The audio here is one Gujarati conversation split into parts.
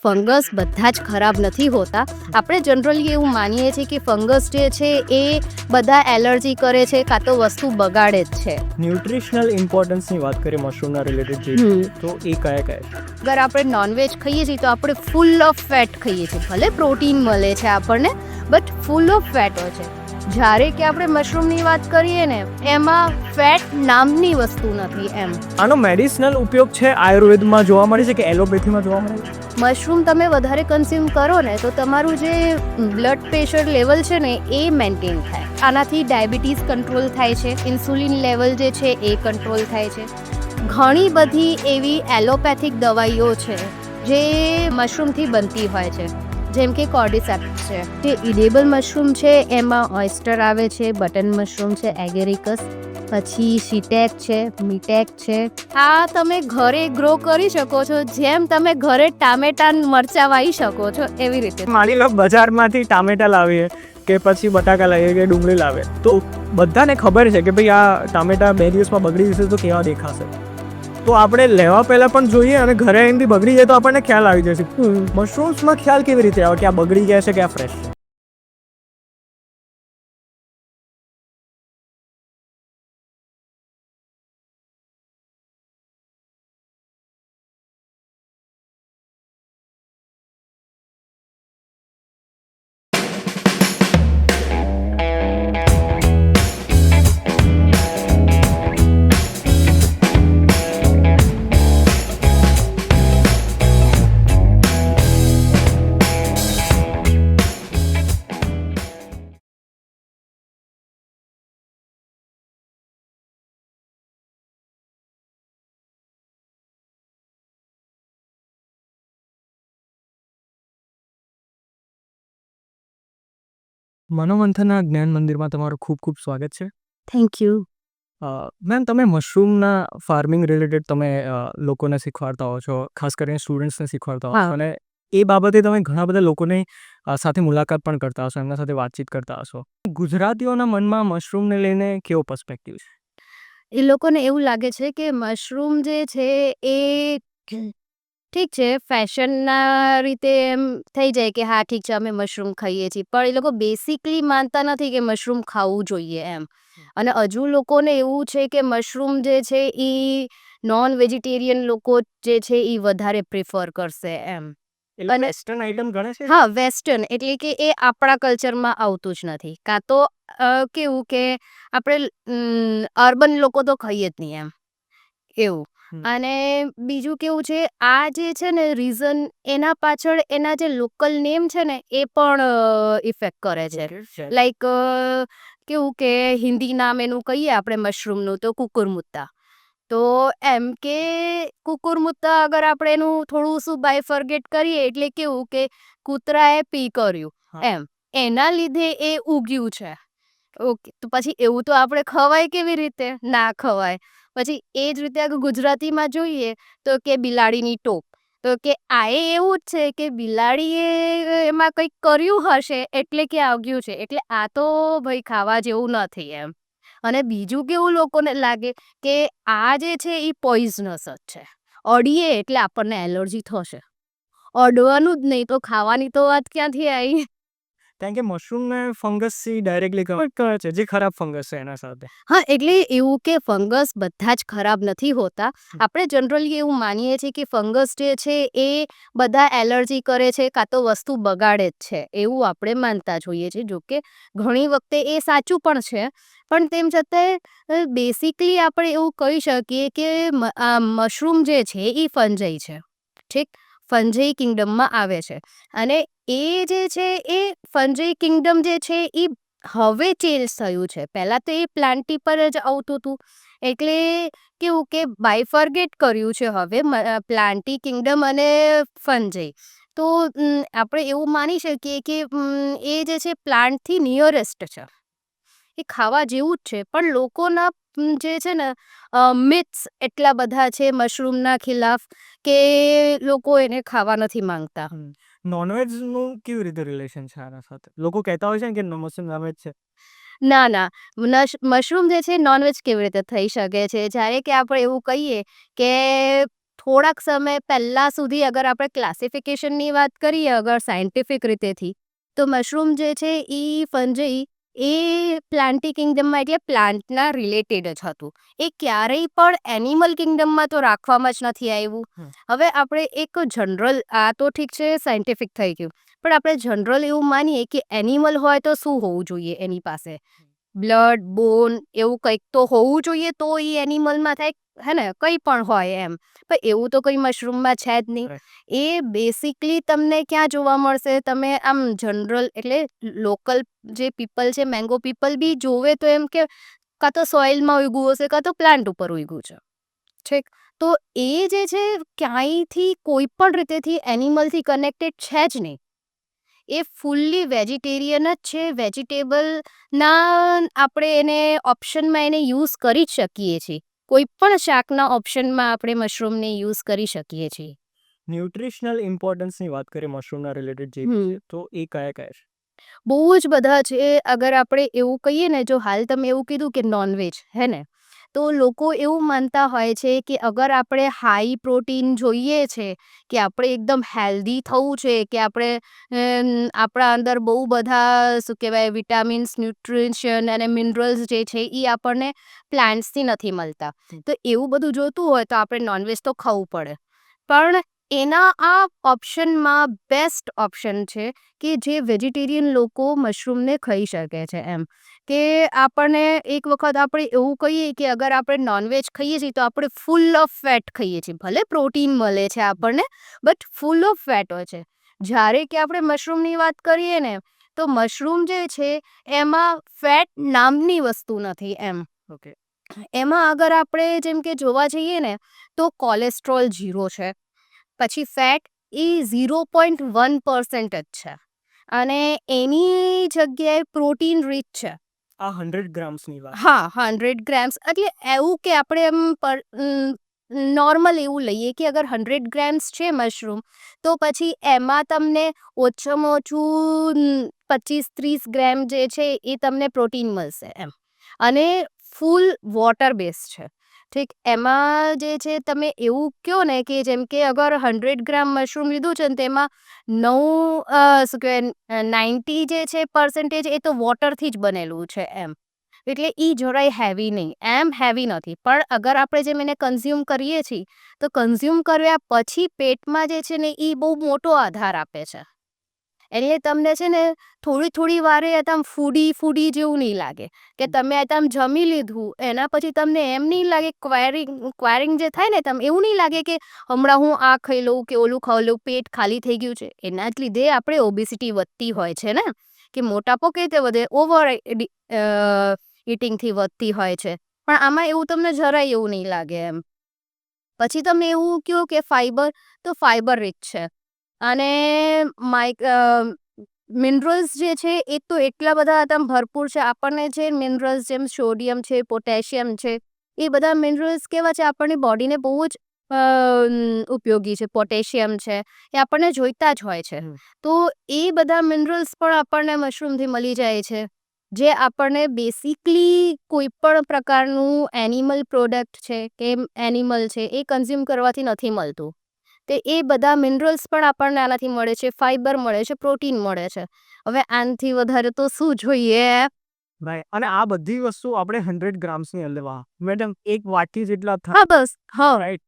ફંગસ બધા જ ખરાબ નથી હોતા. આપણે જનરલી એવું માનીએ છીએ કે ફંગસ જે છે એ બધા એલર્જી કરે છે કાં તો વસ્તુ બગાડે જ છે. ન્યુટ્રિશનલ ઇમ્પોર્ટન્સની વાત કરીએ મશરૂમના રિલેટેડ જે હમ. તો એ કયા કયા છે? અગર આપણે નોનવેજ ખાઈએ છીએ તો આપણે ફૂલ ઓફ ફેટ ખાઈએ છીએ. ભલે પ્રોટીન મળે છે આપણને, બટ ફૂલ ઓફ ફેટ હોય છે. જ્યારે કે આપણે મશરૂમની વાત કરીએ ને, એમાં ફેટ નામની વસ્તુ નથી એમ. આનો મેડિસિનલ ઉપયોગ છે આયુર્વેદમાં જોવા મળે છે કે એલોપેથીમાં જોવા મળે છે? મશરૂમ તમે વધારે કન્ઝ્યુમ કરો ને તો તમારું જે બ્લડ પ્રેશર લેવલ છે ને એ મેન્ટેન થાય. આનાથી ડાયાબિટીસ કંટ્રોલ થાય છે, ઇન્સ્યુલિન લેવલ જે છે એ કંટ્રોલ થાય છે. ઘણી બધી એવી એલોપેથિક દવાઈઓ છે જે મશરૂમથી બનતી હોય છે, જેમ કે કોર્ડિસેપ્સ છે. જે ઇડેબલ મશરૂમ છે એમાં ઓયસ્ટર આવે છે, બટન મશરૂમ છે, એગેરિકસ, પછી શીટેક છે, મીટેક છે. આ તમે ઘરે ગ્રો કરી શકો છો, જેમ તમે ઘરે ટામેટા મરચા વાવી શકો છો એવી રીતે. માની લો બજારમાંથી ટામેટા લાવીએ કે પછી બટાકા લાવીએ કે ડુંગળી લાવીએ તો બધાને ખબર છે કે ભાઈ આ ટામેટા 2 દિવસમાં બગડી જશે તો કેવા દેખાશે. તો આપણે લેવા પહેલાં પણ જોઈએ અને ઘરે એમથી બગડી જાય તો આપણને ખ્યાલ આવી જશે. મશરૂમ્સમાં ખ્યાલ કેવી રીતે આવે કે આ બગડી ગયા છે કે આ ફ્રેશ છે? મનોમંથનના જ્ઞાન મંદિરમાં તમારું ખૂબ ખૂબ સ્વાગત છે. Thank you. મેમ, તમે મશરૂમના ફાર્મિંગ રિલેટેડ તમે લોકોને શીખવાડતા હો છો, ખાસ કરીને સ્ટુડન્ટ્સને શીખવાડતા હો છો, અને એ બાબતે તમે ઘણા બધા લોકોને સાથે મુલાકાત પણ કરતા હશો, એમના સાથે વાતચીત કરતા હશો. ગુજરાતીઓના મનમાં મશરૂમને લઈને કેવો પર્સપેક્ટિવ છે? એ લોકોને એવું લાગે છે કે મશરૂમ જે છે એ ઠીક છે, ફેશનના રીતે એમ થઈ જાય કે હા ઠીક છે અમે મશરૂમ ખાઈએ છીએ, પણ એ લોકો બેસિકલી માનતા નથી કે મશરૂમ ખાવું જોઈએ એમ. અને હજુ લોકોને એવું છે કે મશરૂમ જે છે એ નોન વેજીટેરિયન લોકો જે છે એ વધારે પ્રિફર કરશે એમ. એટલે અને વેસ્ટર્ન આઇટમ ગણે છે? હા, વેસ્ટર્ન એટલે કે એ આપણા કલ્ચરમાં આવતું જ નથી. કાં તો કેવું કે આપણે અર્બન લોકો તો ખાઈએ જ નહીં એમ એવું. અને બીજું કેવું છે, આ જે છે ને રીઝન, એના પાછળ એના જે લોકલ નેમ છે ને એ પણ ઇફેક્ટ કરે છે. લાઈક કેવું કે હિન્દી નામ એનું કહીએ આપણે મશરૂમનું તો કુકુરમુત્તા. તો એમ કે કુકુરમુત્તા અગર આપણે એનું થોડું શું બાયફર્ગેટ કરીએ એટલે કેવું કે કૂતરાએ પી કર્યું એમ, એના લીધે એ ઉગ્યું છે. ઓકે, તો પછી એવું તો આપણે ખવાય કેવી રીતે? ના ખવાય. પછી એ જ રીતે અગર ગુજરાતીમાં જોઈએ તો કે બિલાડીની ટોપ, તો કે આ એવું જ છે કે બિલાડીએ એમાં કંઈક કર્યું હશે એટલે કે આવ્યું છે, એટલે આ તો ભાઈ ખાવા જેવું નથી એમ. અને બીજું કેવું લોકોને લાગે કે આ જે છે એ પોઈઝનસ જ છે, અડીએ એટલે આપણને એલર્જી થશે. અડવાનું જ નહીં તો ખાવાની તો વાત ક્યાંથી આવી? કારણ કે મશરૂમને ફંગસથી ડાયરેક્ટલી કહે છે, જે ખરાબ ફંગસ છે એના સાથે. હા, એટલે એવું કે ફંગસ બધા જ ખરાબ નથી હોતા. આપણે જનરલી એવું માનીએ છીએ કે ફંગસ જે છે એ બધા એલર્જી કરે છે કાં તો વસ્તુ બગાડે જ છે, એવું આપણે માનતા જોઈએ છીએ. જોકે ઘણી વખતે એ સાચું પણ છે, પણ તેમ છતાંય બેસિકલી આપણે એવું કહી શકીએ કે મશરૂમ જે છે એ ફંજાઈ છે. ઠીક, ફંજાઈ કિંગડમમાં આવે છે. અને એ જે છે એ ફંજાઈ કિંગડમ જે છે એ હવે ચેન્જ થયું છે. પહેલાં તો એ પ્લાન્ટી પર જ આવતું હતું, એટલે કેવું કે બાયફર્ગેટ કર્યું છે હવે પ્લાન્ટી કિંગડમ અને ફંજાઈ. તો આપણે એવું માની શકીએ કે એ જે છે પ્લાન્ટથી નિયરેસ્ટ છે, એ ખાવા જેવું જ છે. પણ લોકોના જે છે ને મિથ્સ એટલા બધા છે મશરૂમના ખિલાફ કે લોકો એને ખાવા નથી માંગતા. નોનવેજનું કેવી રીતે રિલેશન છે આના સાથે? લોકો કહેતા હોય છે ને કે મશરૂમ નોનવેજ છે. ના ના, મશરૂમ જે છે નોનવેજ કેવી રીતે થઈ શકે છે? જ્યારે કે આપણે એવું કહીએ કે થોડાક સમય પહેલાં સુધી અગર આપણે ક્લાસિફિકેશનની વાત કરીએ અગર સાયન્ટિફિક રીતેથી, તો મશરૂમ જે છે ફંજઈ એ પ્લાન્ટી કિંગડમમાં એટલે પ્લાન્ટના રિલેટેડ જ હતું. એ ક્યારેય પણ એનિમલ કિંગડમમાં તો રાખવામાં જ નથી આવ્યું. હવે આપણે એક જનરલ, આ તો ઠીક છે સાયન્ટિફિક થઈ ગયું, પણ આપણે જનરલ એવું માનીએ કે એનિમલ હોય તો શું હોવું જોઈએ એની પાસે? બ્લડ, બોન એવું કંઈક તો હોવું જોઈએ, તો એ એનિમલમાં થાય, હે ને? કંઈ પણ હોય એમ. પણ એવું તો કંઈ મશરૂમમાં છે જ નહીં. એ બેસિકલી તમને ક્યાં જોવા મળશે? તમે આમ જનરલ એટલે લોકલ જે પીપલ છે, મેંગો પીપલ બી જોવે તો એમ કે કાં તો સોઇલમાં ઉગ્યું હશે, કાં તો પ્લાન્ટ ઉપર ઉગ્યું છે. ઠીક. તો એ જે છે ક્યાંયથી કોઈ પણ રીતેથી એનિમલથી કનેક્ટેડ છે જ નહીં. એ ફૂલ્લી વેજીટેરિયન જ છે. વેજીટેબલના આપણે એને ઓપ્શનમાં એને યુઝ કરી જ શકીએ છીએ. કોઈ પણ શાકના ઓપ્શનમાં આપણે મશરૂમને યુઝ કરી શકીએ છીએ. ન્યુટ્રિશનલ ઇમ્પોર્ટન્સની વાત કરીએ મશરૂમના રિલેટેડ જે હમ. છે, તો એ કયા કયા છે? બહુ જ બધા છે. અગર આપણે એવું કહીએ ને, જો હાલ તમે એવું કીધું કે નોનવેજ, હે ને? તો લોકો એવું માનતા હોય છે કે અગર આપણે હાઈ પ્રોટીન જોઈએ છે, કે આપણે એકદમ હેલ્ધી થવું છે, કે આપણે આપણા અંદર બહુ બધા શું કહેવાય વિટામિન્સ, ન્યુટ્રિશન અને મિનરલ્સ જે છે એ આપણને પ્લાન્ટ્સથી નથી મળતા. તો એવું બધું જોતું હોય તો આપણે નોનવેજ તો ખાવું પડે. પણ એના આ ઓપ્શનમાં બેસ્ટ ઓપ્શન છે કે જે વેજીટેરિયન લોકો મશરૂમને ખાઈ શકે છે એમ. કે આપણને એક વખત આપણે એવું કહીએ કે અગર આપણે નોનવેજ ખાઈએ છીએ તો આપણે ફૂલ ઓફ ફેટ ખાઈએ છીએ. ભલે પ્રોટીન મળે છે આપણને, બટ ફૂલ ઓફ ફેટ હોય છે. જ્યારે કે આપણે મશરૂમની વાત કરીએ ને, તો મશરૂમ જે છે એમાં ફેટ નામની વસ્તુ નથી એમ. ઓકે. એમાં અગર આપણે જેમ કે જોવા જઈએ ને, તો કોલેસ્ટ્રોલ 0 છે. પછી ફેટ એ 0.1% જ છે. અને એની જગ્યાએ પ્રોટીન રીચ છે. આ 100 ગ્રામ્સની વાત. હા, 100 ગ્રામ્સ. એટલે એવું કે આપણે નોર્મલ એવું લઈએ કે અગર 100 ગ્રામ્સ છે મશરૂમ, તો પછી એમાં તમને ઓછામાં ઓછું 25-30 ગ્રામ જે છે એ તમને પ્રોટીન મળશે એમ. અને ફૂલ વોટર બેઝ છે. ઠીક. એમાં જે છે તમે એવું કહો ને કે જેમ કે અગર 100 ગ્રામ મશરૂમ લીધું છે ને તેમાં શું કહેવાય 90 જે છે પર્સન્ટેજ એ તો વોટરથી જ બનેલું છે એમ. એટલે એ જરાય હેવી નહીં, એમ હેવી નથી. પણ અગર આપણે જેમ એને કન્ઝ્યુમ કરીએ છીએ, તો કન્ઝ્યુમ કર્યા પછી પેટમાં જે છે ને એ બહુ મોટો આધાર આપે છે. એટલે તમને છે ને થોડી વારે આમ ફૂડી જેવું નહીં લાગે કે તમે આમ જમી લીધું એના પછી તમને એમ નહીં લાગે ક્વેરિંગ જે થાય ને, તમે એવું નહીં લાગે કે હમણાં હું આ ખાઈ લઉં કે ઓલું ખાઈ લઉં, પેટ ખાલી થઈ ગયું છે. એના જ લીધે આપણે ઓબેસિટી વધતી હોય છે ને, કે મોટાપો કઈ રીતે વધે? ઓવર ઇટિંગથી વધતી હોય છે. પણ આમાં એવું તમને જરાય એવું નહીં લાગે એમ. પછી તમે એવું કહો કે ફાઈબર, તો ફાઈબર રીચ છે. અને મિનરલ્સ જે છે એ તો એટલા બધા એકદમ ભરપૂર છે. આપણને જે મિનરલ્સ જેમ સોડિયમ છે, પોટેશિયમ છે, એ બધા મિનરલ્સ કેવા છે આપણની બોડીને બહુ જ ઉપયોગી છે. પોટેશિયમ છે એ આપણને જોઈતા જ હોય છે. તો એ બધા મિનરલ્સ પણ આપણને મશરૂમથી મળી જાય છે. જે આપણને બેસિકલી કોઈ પણ પ્રકારનું એનિમલ પ્રોડક્ટ છે કે એનિમલ છે એ કન્ઝ્યુમ કરવાથી નથી મળતું. તે એ બધા મિનરલ્સ પણ આપણને આનાથી મળે છે, ફાઈબર મળે છે, પ્રોટીન મળે છે. હવે આનાથી વધારે તો શું જોઈએ? ભાઈ, અને આ બધી વસ્તુ આપણે 100 ગ્રામ્સની લેવા, મેડમ એક વાટકી જેટલા થાય. હા બસ. હા. રાઈટ.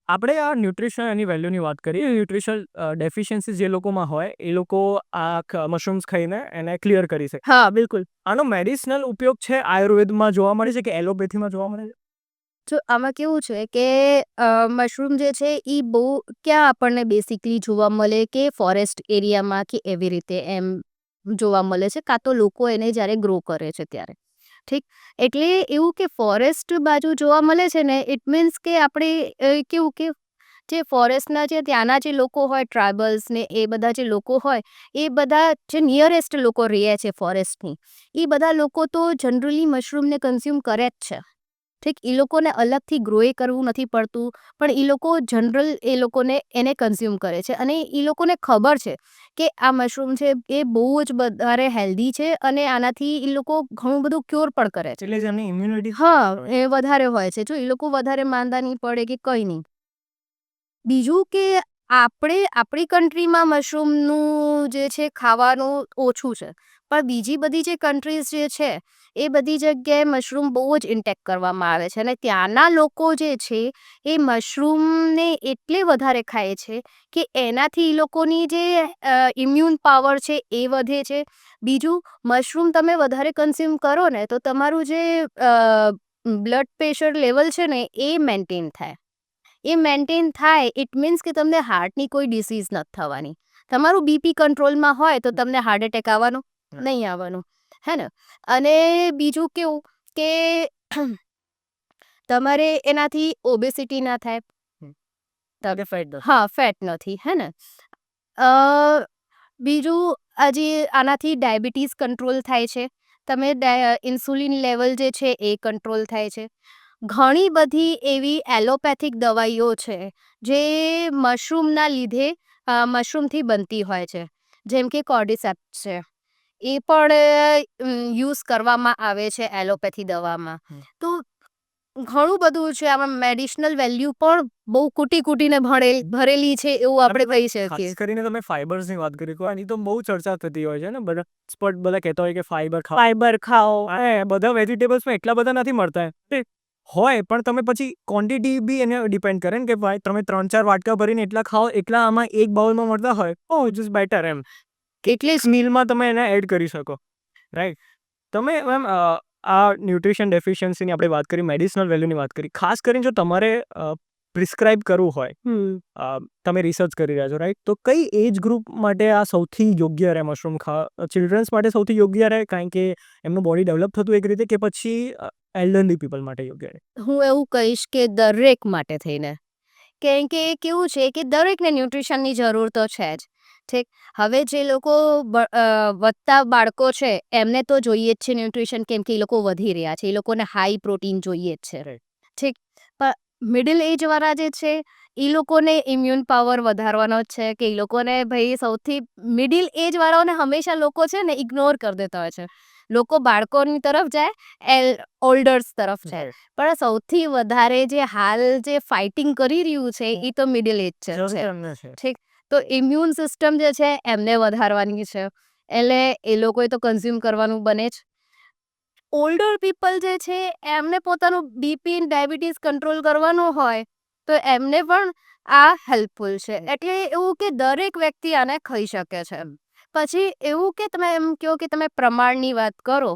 આપણે આ ન્યુટ્રિશન એની વેલ્યુની વાત કરીએ. ન્યુટ્રિશનલ ડેફિશિયન્સી જે લોકોમાં હોય એ લોકો આ મશરૂમ્સ ખાઈને એને ક્લિયર કરી શકે. હા, બિલકુલ. આનો મેડિસિનલ ઉપયોગ છે આયુર્વેદમાં જોવા મળે છે કે એલોપેથીમાં જોવા મળે છે? જો આમાં કેવું છે કે મશરૂમ જે છે એ બહુ ક્યાં આપણને બેસિકલી જોવા મળે કે ફોરેસ્ટ એરિયામાં કે એવી રીતે એમ જોવા મળે છે, કાં તો લોકો એને જ્યારે ગ્રો કરે છે ત્યારે. ઠીક. એટલે એવું કે ફોરેસ્ટ બાજુ જોવા મળે છે ને, ઇટ મીન્સ કે આપણે કેવું કે જે ફોરેસ્ટના જે ત્યાંના જે લોકો હોય, ટ્રાઇબલ્સ ને એ બધા જે લોકો હોય, એ બધા જે નિયરેસ્ટ લોકો રહે છે ફોરેસ્ટની, એ બધા લોકો તો જનરલી મશરૂમને કન્ઝ્યુમ કરે જ છે. ઠીક. એ લોકોને અલગથી ગ્રોએ કરવું નથી પડતું, પણ એ લોકો જનરલ એ લોકોને એને કન્ઝ્યુમ કરે છે. અને એ લોકોને ખબર છે કે આ મશરૂમ છે એ બહુ જ વધારે હેલ્ધી છે અને આનાથી એ લોકો ઘણું બધું ક્યોર પણ કરે છે. એટલે જ એમની ઇમ્યુનિટી. હા, એ વધારે હોય છે. જો એ લોકો વધારે માંદા નહીં પડે કે કંઈ નહીં. બીજું કે આપણી કન્ટ્રીમાં મશરૂમનું જે છે ખાવાનું ઓછું છે, પણ બીજી બધી જે કન્ટ્રીઝ જે છે એ બધી જગ્યાએ મશરૂમ બહુ જ ઇન્ટેક કરવામાં આવે છે અને ત્યાંના લોકો જે છે એ મશરૂમને એટલે વધારે ખાય છે કે એનાથી એ લોકોની જે ઇમ્યુન પાવર છે એ વધે છે. બીજું, મશરૂમ તમે વધારે કન્ઝ્યુમ કરો ને તો તમારું જે બ્લડ પ્રેશર લેવલ છે ને એ મેન્ટેન થાય. એ મેન્ટેન થાય ઇટ મીન્સ કે તમને હાર્ટની કોઈ ડિસીઝ નથી થવાની. તમારું બીપી કંટ્રોલમાં હોય તો તમને હાર્ટ એટેક આવવાનો નહીં આવવાનું, હે ને. અને બીજું કેવું કે તમારે એનાથી ઓબેસિટી ના થાય. હા, ફેટ નથી, હે ને. અ, બીજું, હજી આનાથી ડાયાબિટીસ કંટ્રોલ થાય છે. તમે ઇન્સ્યુલિન લેવલ જે છે એ કંટ્રોલ થાય છે. ઘણી બધી એવી એલોપેથિક દવાઈઓ છે જે મશરૂમના લીધે મશરૂમથી બનતી હોય છે, જેમ કે કોર્ડિસેપ્સ છે. એ પણ યુઝ કરવામાં આવે છે એલોપેથી દવામાં. તો ઘણું બધું છે આમાં, મેડિસિનલ વેલ્યુ પણ બહુ કૂટીને ભરેલી છે એવું આપણે કહી શકીએ. ખાસ કરીને તમે ફાઈબર્સની વાત કરી તો એની તો બહુ ચર્ચા થતી હોય છે ને, બધા એક્સપર્ટ બધા કહેતા હોય કે ફાઈબર ખાઓ. બધા વેજીટેબલ્સમાં એટલા બધા નથી મળતા હોય, પણ તમે પછી ક્વોન્ટિટી બી એને ડિપેન્ડ કરે ને કે ભાઈ તમે 3-4 વાટકા ભરીને એટલા ખાઓ, એટલા આમાં એક બાઉલમાં મળતા હોય, ઇટ ઇઝ બેટર એમ. એટલે મીલમાં તમે એને એડ કરી શકો, રાઈટ. તમે મેમ આ ન્યુટ્રિશન ડેફિશિયન્સીની આપણે વાત કરી, મેડિસિનલ વેલ્યુની વાત કરી. ખાસ કરીને જો તમારે પ્રિસ્ક્રાઇબ કરવું હોય, તમે રિસર્ચ કરી રહ્યા છો, રાઈટ, તો કઈ એજ ગ્રુપ માટે આ સૌથી યોગ્ય રહે મશરૂમ ખાવા? ચિલ્ડ્રન્સ માટે સૌથી યોગ્ય રહે કારણ કે એમનું બોડી ડેવલપ થતું એક રીતે, કે પછી એલ્ડરલી પીપલ માટે યોગ્ય રહે? હું એવું કહીશ કે દરેક માટે થઈને, કેમ કે કેવું છે કે દરેકને ન્યુટ્રિશનની જરૂર તો છે જ. ઠીક. હવે જે લોકો વધતા બાળકો છે એમને તો જોઈએ જ છે ન્યુટ્રિશન, કેમ કે એ લોકો વધી રહ્યા છે, એ લોકોને હાઈ પ્રોટીન જોઈએ જ છે. ઠીક. પણ મિડલ એજવાળા જે છે એ લોકોને ઇમ્યુન પાવર વધારવાનો જ છે, કે એ લોકોને ભાઈ સૌથી મિડિલ એજવાળાઓને હંમેશા લોકો છે ને ઇગ્નોર કરી દેતા હોય છે. લોકો બાળકોની તરફ જાય, ઓલ્ડર્સ તરફ જાય, પણ સૌથી વધારે જે હાલ જે ફાઇટિંગ કરી રહ્યું છે એ તો મિડલ એજ છે. ઠીક. તો ઇમ્યુન સિસ્ટમ જે છે એમને વધારવાની છે, એટલે એ લોકોએ તો કન્ઝ્યુમ કરવાનું બને જ. ઓલ્ડર પીપલ જે છે એમને પોતાનું બીપી ડાયાબિટીસ કંટ્રોલ કરવાનું હોય તો એમને પણ આ હેલ્પફુલ છે. એટલે એવું કે દરેક વ્યક્તિ આને ખાઈ શકે છે. પછી એવું કે તમે એમ કહો કે તમે પ્રમાણની વાત કરો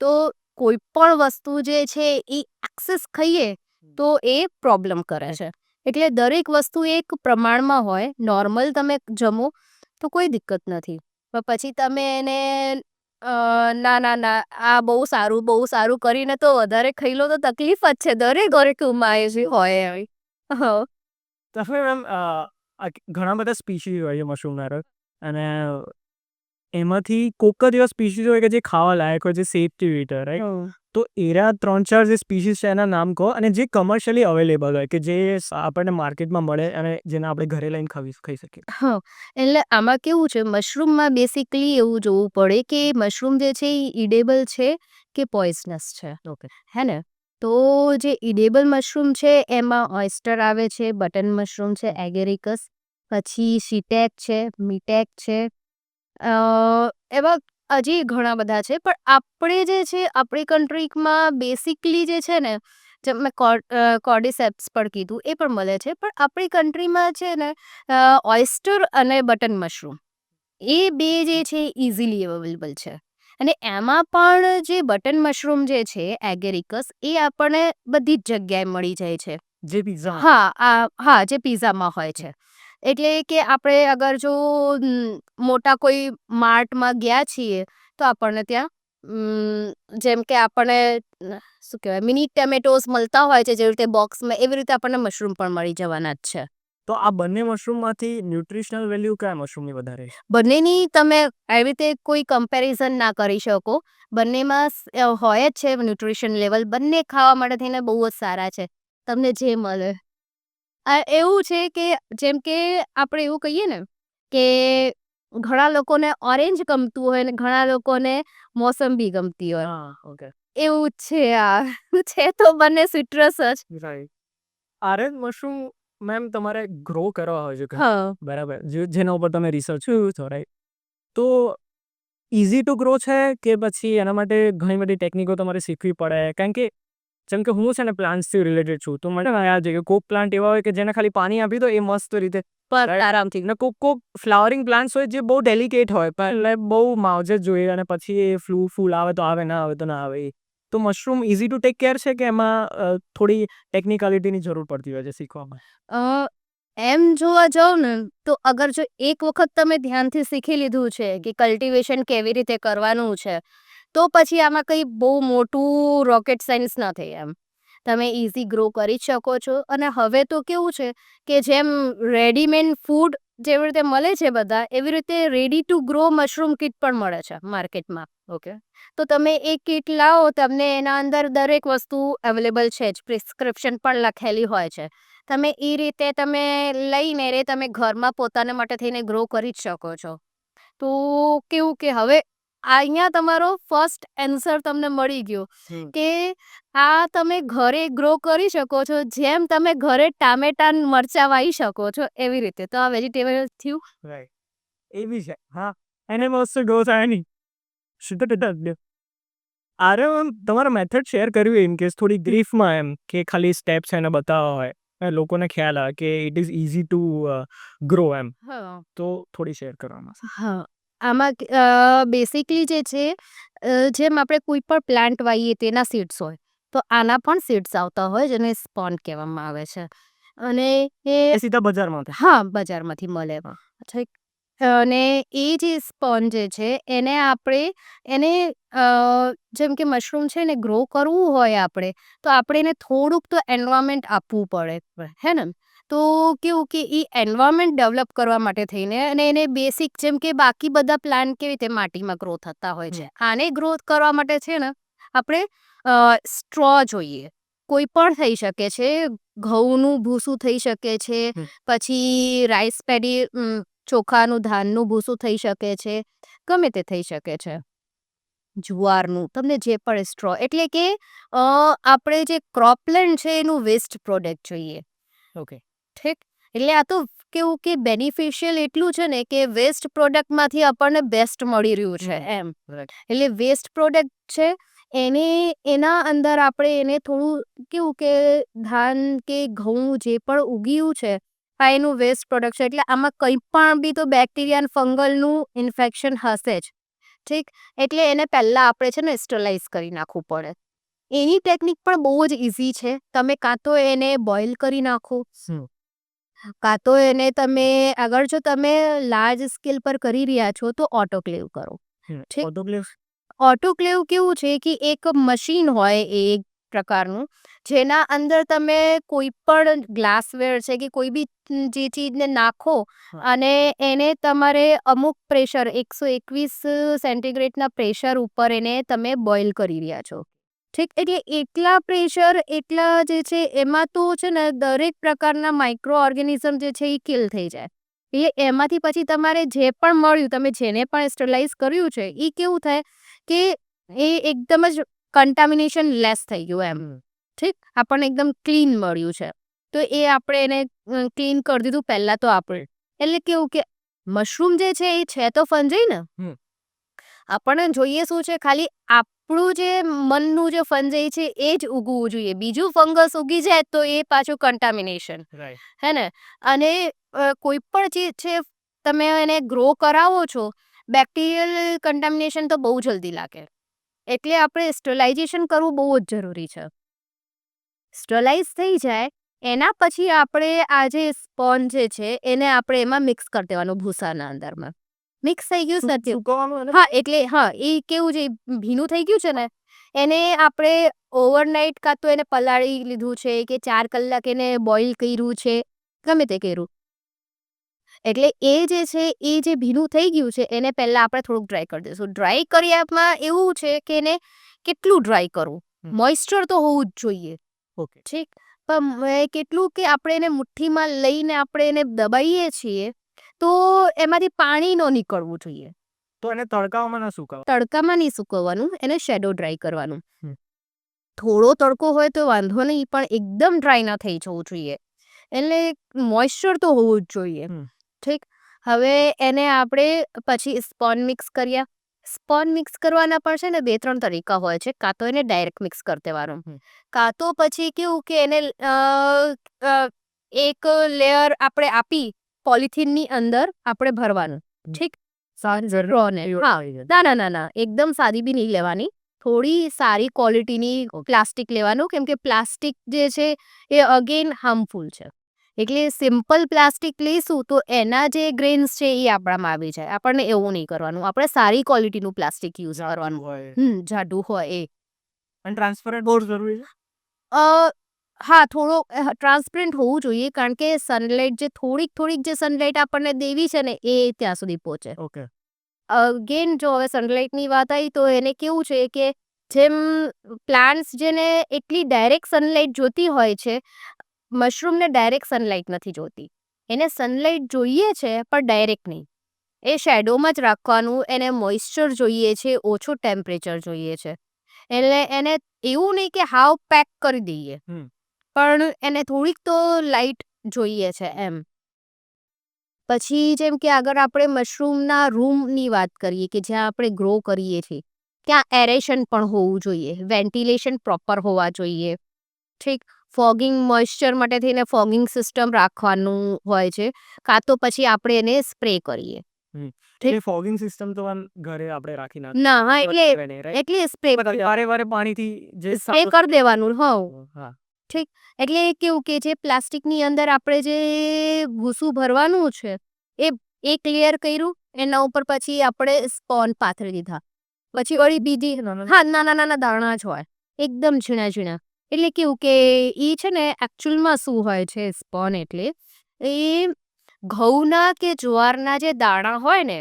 તો કોઈ પણ વસ્તુ જે છે એ એક્સેસ ખાઈએ તો એ પ્રોબ્લેમ કરે છે. એટલે દરેક વસ્તુ એક પ્રમાણમાં હોય. નોર્મલ તમે જમો તો કોઈ દિક્કત નથી, પણ પછી તમે એને ના આ બહુ સારું કરીને તો વધારે ખાઈ લો તો તકલીફ જ છે. દરેક હોય એવી. તમે મેમ ઘણા બધા સ્પીશીઝ હોય છે મશરૂમના, અને એમાંથી કોક જ એવા સ્પીશીઝ હોય કે જે ખાવા લાયક હોય, જે સેફ ટુ ઈટ, રાઈટ. તો એરા 3-4 જે સ્પીશીઝ છે એના નામ કહો, અને જે કમર્શિયલી અવેલેબલ હોય, કે જે આપણને માર્કેટમાં મળે અને જેને આપણે ઘરે લઈને ખાઈ શકીએ. હા, એટલે આમાં કેવું છે, મશરૂમમાં બેસિકલી એવું જોવું પડે કે મશરૂમ જે છે એ ઇડેબલ છે કે પોઈઝનસ છે, હે ને. તો જે ઇડેબલ મશરૂમ છે એમાં ઓયસ્ટર આવે છે, બટન મશરૂમ છે, એગેરિકસ, પછી શીટેક છે, મીટેક છે, એવા હજી ઘણા બધા છે. પણ આપણે જે છે આપણી કન્ટ્રીમાં બેસિકલી જે છે ને, જેમ મેં કોર્ડિસેપ્સ પણ કીધું એ પણ મળે છે, પણ આપણી કન્ટ્રીમાં છે ને ઓયસ્ટર અને બટન મશરૂમ એ બે જે છે ઇઝીલી અવેલેબલ છે. અને એમાં પણ જે બટન મશરૂમ જે છે એગેરિકસ, એ આપણને બધી જ જગ્યાએ મળી જાય છે. જે પિઝા, હા, જે પીઝામાં હોય છે. એટલે કે આપણે અગર જો મોટા કોઈ માર્ટમાં ગયા છીએ તો આપણને ત્યાં જેમ કે આપણને શું કહેવાય, મિની ટમેટોસ મળતા હોય છે જેવી રીતે બોક્સમાં, એવી રીતે આપણને મશરૂમ પણ મળી જવાના જ છે. તો આ બંને મશરૂમમાંથી ન્યુટ્રિશનલ વેલ્યુ કયા મશરૂમની વધારે? બંનેની તમે એવી રીતે કોઈ કમ્પેરિઝન ના કરી શકો. બંનેમાં હોય જ છે ન્યુટ્રિશન લેવલ. બંને ખાવા માટે થઈને બહુ જ સારા છે, તમને જે મળે. એવું છે કે જેમ કે આપણે એવું કહીએ ને કે ઘણા લોકોને ઓરેન્જ ગમતું હોય ને ઘણા લોકોને મોસંબી ગમતી હોય, એવું જ છે. આ છે તો બંને સિટ્રસ જ. રાઈટ. આરેન્જ મશરૂમ મેમ તમારે ગ્રો કરવા હોય છે હા બરાબર જેના ઉપર તમે રિસર્ચ કર્યું છો રાઈટ તો ઇઝી ટુ ગ્રો છે કે પછી એના માટે ઘણી બધી ટેકનિકો તમારે શીખવી પડે કારણ કે જેમ કે હું છે ને પ્લાન્ટ્સથી રિલેટેડ છું તો મને યાદ છે કે કોક પ્લાન્ટ એવા હોય કે જેને ખાલી પાણી આપી દો એ મસ્ત રીતે પર આરામથી ને કોક ફ્લાવરિંગ પ્લાન્ટ્સ હોય જે બહુ ડેલિકેટ હોય પણ એટલે બહુ માવજત જોઈએ અને પછી એ ફૂલ આવે તો આવે ના આવે તો ના આવે તો mushroom easy to take care છે કે એમાં થોડી ટેકનિકાલિટીની જરૂર પડતી હોય છે શીખવામાં અ, એમ જોવા જાવ ને તો અગર જો એક વખત તમે ધ્યાનથી શીખી લીધું છે કે કલ્ટિવેશન કેવી રીતે કરવાનું છે તો પછી આમાં કંઈ બહુ મોટું રોકેટ સાયન્સ નથી એમ તમે ઇઝી ગ્રો કરી જ શકો છો અને હવે તો કેવું છે કે જેમ રેડીમેડ ફૂડ જેવી રીતે મળે છે બધા એવી રીતે ready to grow mushroom kit પણ મળે છે માર્કેટમાં ઓકે તો તમે એ કીટ લાવો તમને એના અંદર દરેક વસ્તુ અવેલેબલ છે જ પ્રિસ્ક્રિપ્શન પણ લખેલી હોય છે તમે એ રીતે તમે લઈને રે તમે ઘરમાં પોતાના માટે થઈને ગ્રો કરી જ શકો છો તો કેવું કે હવે અહીંયા તમારો ફર્સ્ટ એન્સર તમને મળી ગયો કે આ તમે ઘરે ગ્રો કરી શકો છો જેમ તમે ઘરે ટામેટા મરચાં વાવી શકો છો એવી રીતે તો આ વેજીટેબલ થયું રાઈટ એ બી છે હા એને મસ્ત ગ્રો થાય નહીં શું અરે એમ તમારા મેથડ શેર કર્યું ઇન કેસ થોડી બ્રીફમાં એમ કે ખાલી સ્ટેપ્સ એને બતાવવા હોય લોકોને ખ્યાલ આવે કે it is easy to grow એમ હા તો થોડી શેર કરવામાં હા આમાં બેસિકલી જે છે જેમ આપણે કોઈ પણ પ્લાન્ટ વાવીએ તેના સીડ્સ હોય તો આના પણ સીડ્સ આવતા હોય જેને સ્પોન કહેવામાં આવે છે અને એ એ સીધા બજારમાં હા બજારમાંથી મળે હા. ઠીક અને એ જે સ્પોન જે છે એને આપણે એને જેમ કે મશરૂમ છે ને ગ્રો કરવું હોય આપણે તો આપણે એને થોડુંક તો એન્વાયરમેન્ટ આપવું પડે હે ને તો કેવું કે એ એન્વાયરમેન્ટ ડેવલપ કરવા માટે થઈને અને એને બેસિક જેમ કે બાકી બધા પ્લાન્ટ કેવી રીતે માટીમાં ગ્રો થતા હોય છે આને ગ્રોથ કરવા માટે છે ને આપણે સ્ટ્રો જોઈએ કોઈ પણ થઈ શકે છે ઘઉંનું ભૂસું થઈ શકે છે પછી રાઈસ પેડી ચોખાનું ધાનનું ભૂસું થઈ શકે છે ગમે તે થઈ શકે છે જુવારનું તમને જે પણ સ્ટ્રો એટલે કે આપણે જે ક્રોપલેન્ડ છે એનું વેસ્ટ પ્રોડક્ટ જોઈએ ઓકે ઠીક એટલે આ તો કેવું કે બેનિફિશિયલ એટલું છે ને કે વેસ્ટ પ્રોડક્ટમાંથી આપણને બેસ્ટ મળી રહ્યું છે એમ એટલે વેસ્ટ પ્રોડક્ટ છે એને એના અંદર આપણે એને થોડું કેવું કે ધાન કે ઘઉં જે પણ ઉગ્યું છે આ એનું વેસ્ટ પ્રોડક્ટ છે એટલે આમાં કંઈ પણ બી તો બેક્ટેરિયા ફંગલનું ઇન્ફેક્શન હશે જ ઠીક એટલે એને પહેલાં આપણે છે ને સ્ટરલાઇઝ કરી નાખવું પડે એની ટેકનિક પણ બહુ જ ઇઝી છે તમે કાં તો એને બોઇલ કરી નાખો કાં તો એને તમે અગર જો તમે લાર્જ સ્કેલ પર કરી રહ્યા છો તો ઓટોક્લેવ કરો ઠીક ઓટોક્લેવ ઓટોક્લેવ કેવું છે કે એક મશીન હોય એક પ્રકારનું જેના અંદર તમે કોઈ પણ ગ્લાસવેર છે કે કોઈ બી જે ચીજને નાખો અને એને તમારે અમુક પ્રેશર 121 સેન્ટીગ્રેડના પ્રેશર ઉપર એને તમે બોઇલ કરી રહ્યા છો ઠીક એટલે એટલા પ્રેશર એટલા જે છે એમાં તો છે ને દરેક પ્રકારના માઇક્રો ઓર્ગેનિઝમ જે છે એ કિલ થઈ જાય એ એમાંથી પછી તમારે જે પણ મળ્યું તમે જેને પણ સ્ટરલાઇઝ કર્યું છે એ કેવું થાય કે એ એકદમ જ કન્ટામિનેશન લેસ થઈ ગયું એમ ઠીક આપણને એકદમ ક્લીન મળ્યું છે તો એ આપણે એને ક્લીન કરી દીધું પહેલાં તો આપણે એટલે કેવું કે મશરૂમ જે છે તો ફંજાઈ ને આપણને જોઈએ શું છે ખાલી આપણું જે મનનું જે ફંજાઈ છે એ જ ઉગવું જોઈએ બીજું ફંગસ ઉગી જાય તો એ પાછું કન્ટામિનેશન હે ને અને કોઈ પણ ચીજ છે તમે એને ગ્રો કરાવો છો બેક્ટેરિયલ કન્ટામિનેશન તો બહુ જલ્દી લાગે એટલે આપણે સ્ટરલાઇઝેશન કરવું બહુ જ જરૂરી છે સ્ટરલાઇઝ થઈ જાય એના પછી આપણે આ જે સ્પોન જે છે એને આપણે એમાં મિક્સ કરી દેવાનું ભૂસાના અંદરમાં મિક્સ થઈ ગયું સત્ય હા એટલે હા એ કેવું છે ભીનું થઈ ગયું છે ને એને આપણે ઓવરનાઇટ કાં તો એને પલાળી લીધું છે કે 4 કલાક એને બોઇલ કર્યું છે ગમે તે કર્યું એટલે એ જે છે એ જે ભીનું થઈ ગયું છે એને પહેલાં આપણે થોડુંક ડ્રાય કરી દઈશું ડ્રાય કર્યામાં એવું છે કે એને કેટલું ડ્રાય કરવું મોઇસ્ચર તો હોવું જ જોઈએ ઓકે ઠીક પણ કેટલું કે આપણે એને મુઠ્ઠીમાં લઈને આપણે એને દબાઈએ છીએ તો એમાંથી પાણી ન નીકળવું જોઈએ તો એને તડકામાં ના સુકાવ તડકામાં નહીં સૂકવવાનું એને શેડો ડ્રાય કરવાનું થોડો તડકો હોય તો વાંધો નહીં પણ એકદમ ડ્રાય ના થઈ જવું જોઈએ એટલે મોઇશ્ચર તો હોવું જ જોઈએ. હમ. ઠીક. હવે એને આપણે પછી સ્પોન મિક્સ કર્યા. સ્પોન મિક્સ કરવાના પણ છે ને 2-3 તરીકા હોય છે. કાં તો એને ડાયરેક્ટ મિક્સ કરી દેવાનું. હમ. કાં તો પછી કેવું કે એને એક લેયર આપણે આપી પોલિથીનની અંદર આપણે ભરવાનું. ઠીક. સારી સ્ટ્રોને. હા. ના. એકદમ સાદી બી નહીં લેવાની. થોડી સારી ક્વોલિટીની પ્લાસ્ટિક લેવાનું, કેમ કે પ્લાસ્ટિક જે છે એ અગેન હાર્મફુલ છે. એટલે સિમ્પલ પ્લાસ્ટિક લઈશું તો એના જે ગ્રેન્સ છે એ આપણામાં આવી જાય. આપણને એવું નહીં કરવાનું. આપણે સારી ક્વોલિટીનું પ્લાસ્ટિક યુઝ કરવાનું. હોય જાડું હોય એ. અને ટ્રાન્સપરન્ટ બહુ જરૂરી છે. અ હા, થોડો ટ્રાન્સપરન્ટ હોવું જોઈએ, કારણ કે સનલાઇટ જે થોડીક જે સનલાઇટ આપણને દેવી છે ને એ ત્યાં સુધી પહોંચે. ઓકે. અગેન જો હવે સનલાઇટની વાત આવી તો એને કેવું છે કે જેમ પ્લાન્ટ્સ જેને એટલી ડાયરેક્ટ સનલાઇટ જોતી હોય છે, મશરૂમને ડાયરેક્ટ સનલાઇટ નથી જોતી. એને સનલાઇટ જોઈએ છે પણ ડાયરેક્ટ નહીં. એ શેડોમાં જ રાખવાનું. એને મોઇશ્ચર જોઈએ છે, ઓછું ટેમ્પરેચર જોઈએ છે. એટલે એને એવું નહીં કે હાવ પેક કરી દઈએ, પણ એને થોડીક તો લાઇટ જોઈએ છે એમ. પછી જેમ કે આગળ આપણે મશરૂમના રૂમની વાત કરીએ કે જ્યાં આપણે ગ્રો કરીએ છીએ, ત્યાં એરેશન પણ હોવું જોઈએ. વેન્ટિલેશન પ્રોપર હોવા જોઈએ. ઠીક. ફોગિંગ મોઇશ્ચર માટે થઈને ફોગિંગ સિસ્ટમ રાખવાનું હોય છે. કાં તો પછી આપણે એને સ્પ્રે કરીએ. એ ફોગિંગ સિસ્ટમ તો આમ ઘરે આપણે રાખી ના, હા, એટલે સ્પ્રે વારે પાણીથી જે સ્પ્રે કરી દેવાનું. હા. ઠીક. એટલે કેવું કે જે પ્લાસ્ટિકની અંદર આપણે જે ભૂસું ભરવાનું છે એ એક લેયર કર્યું, એના ઉપર પછી આપણે સ્પોન પાથરી દીધા. પછી વળી બીજી નાના દાણા જ હોય, એકદમ ઝીણા. એટલે કેવું કે ઈ છે ને એકચ્યુઅલમાં શું હોય છે સ્પોન એટલે એ ઘઉંના કે જ્વારના જે દાણા હોય ને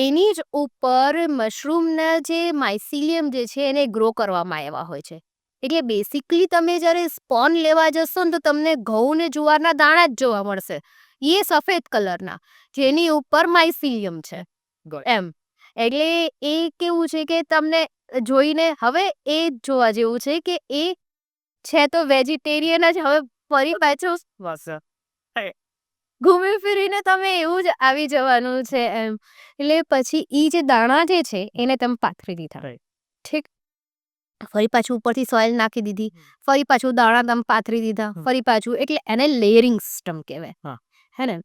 એની જ ઉપર મશરૂમના જે માઇસિલિયમ જે છે એને ગ્રો કરવામાં આવ્યા હોય છે. એટલે બેસિકલી તમે જ્યારે સ્પોન લેવા જશો ને તો તમને ઘઉં ને જુવારના દાણા જ જોવા મળશે. એ સફેદ કલરના, જેની ઉપર માઇસિલિયમ છે એમ. એટલે એ કેવું છે કે તમને જોઈને હવે એ જોવા જેવું છે કે એ છે તો વેજીટેરિયન જ. હવે ફરી પાછું ઘૂમી ફીરીને તમે એવું જ આવી જવાનું છે એમ. એટલે પછી ઈ જે દાણા જે છે એને તમે પાથરી દીધા. ઠીક. ફરી પાછું ઉપરથી સોઇલ નાખી દીધી. ફરી પાછું દાણા તમે પાથરી દીધા. ફરી પાછું, એટલે એને લેયરિંગ સિસ્ટમ કહેવાય. હે ને.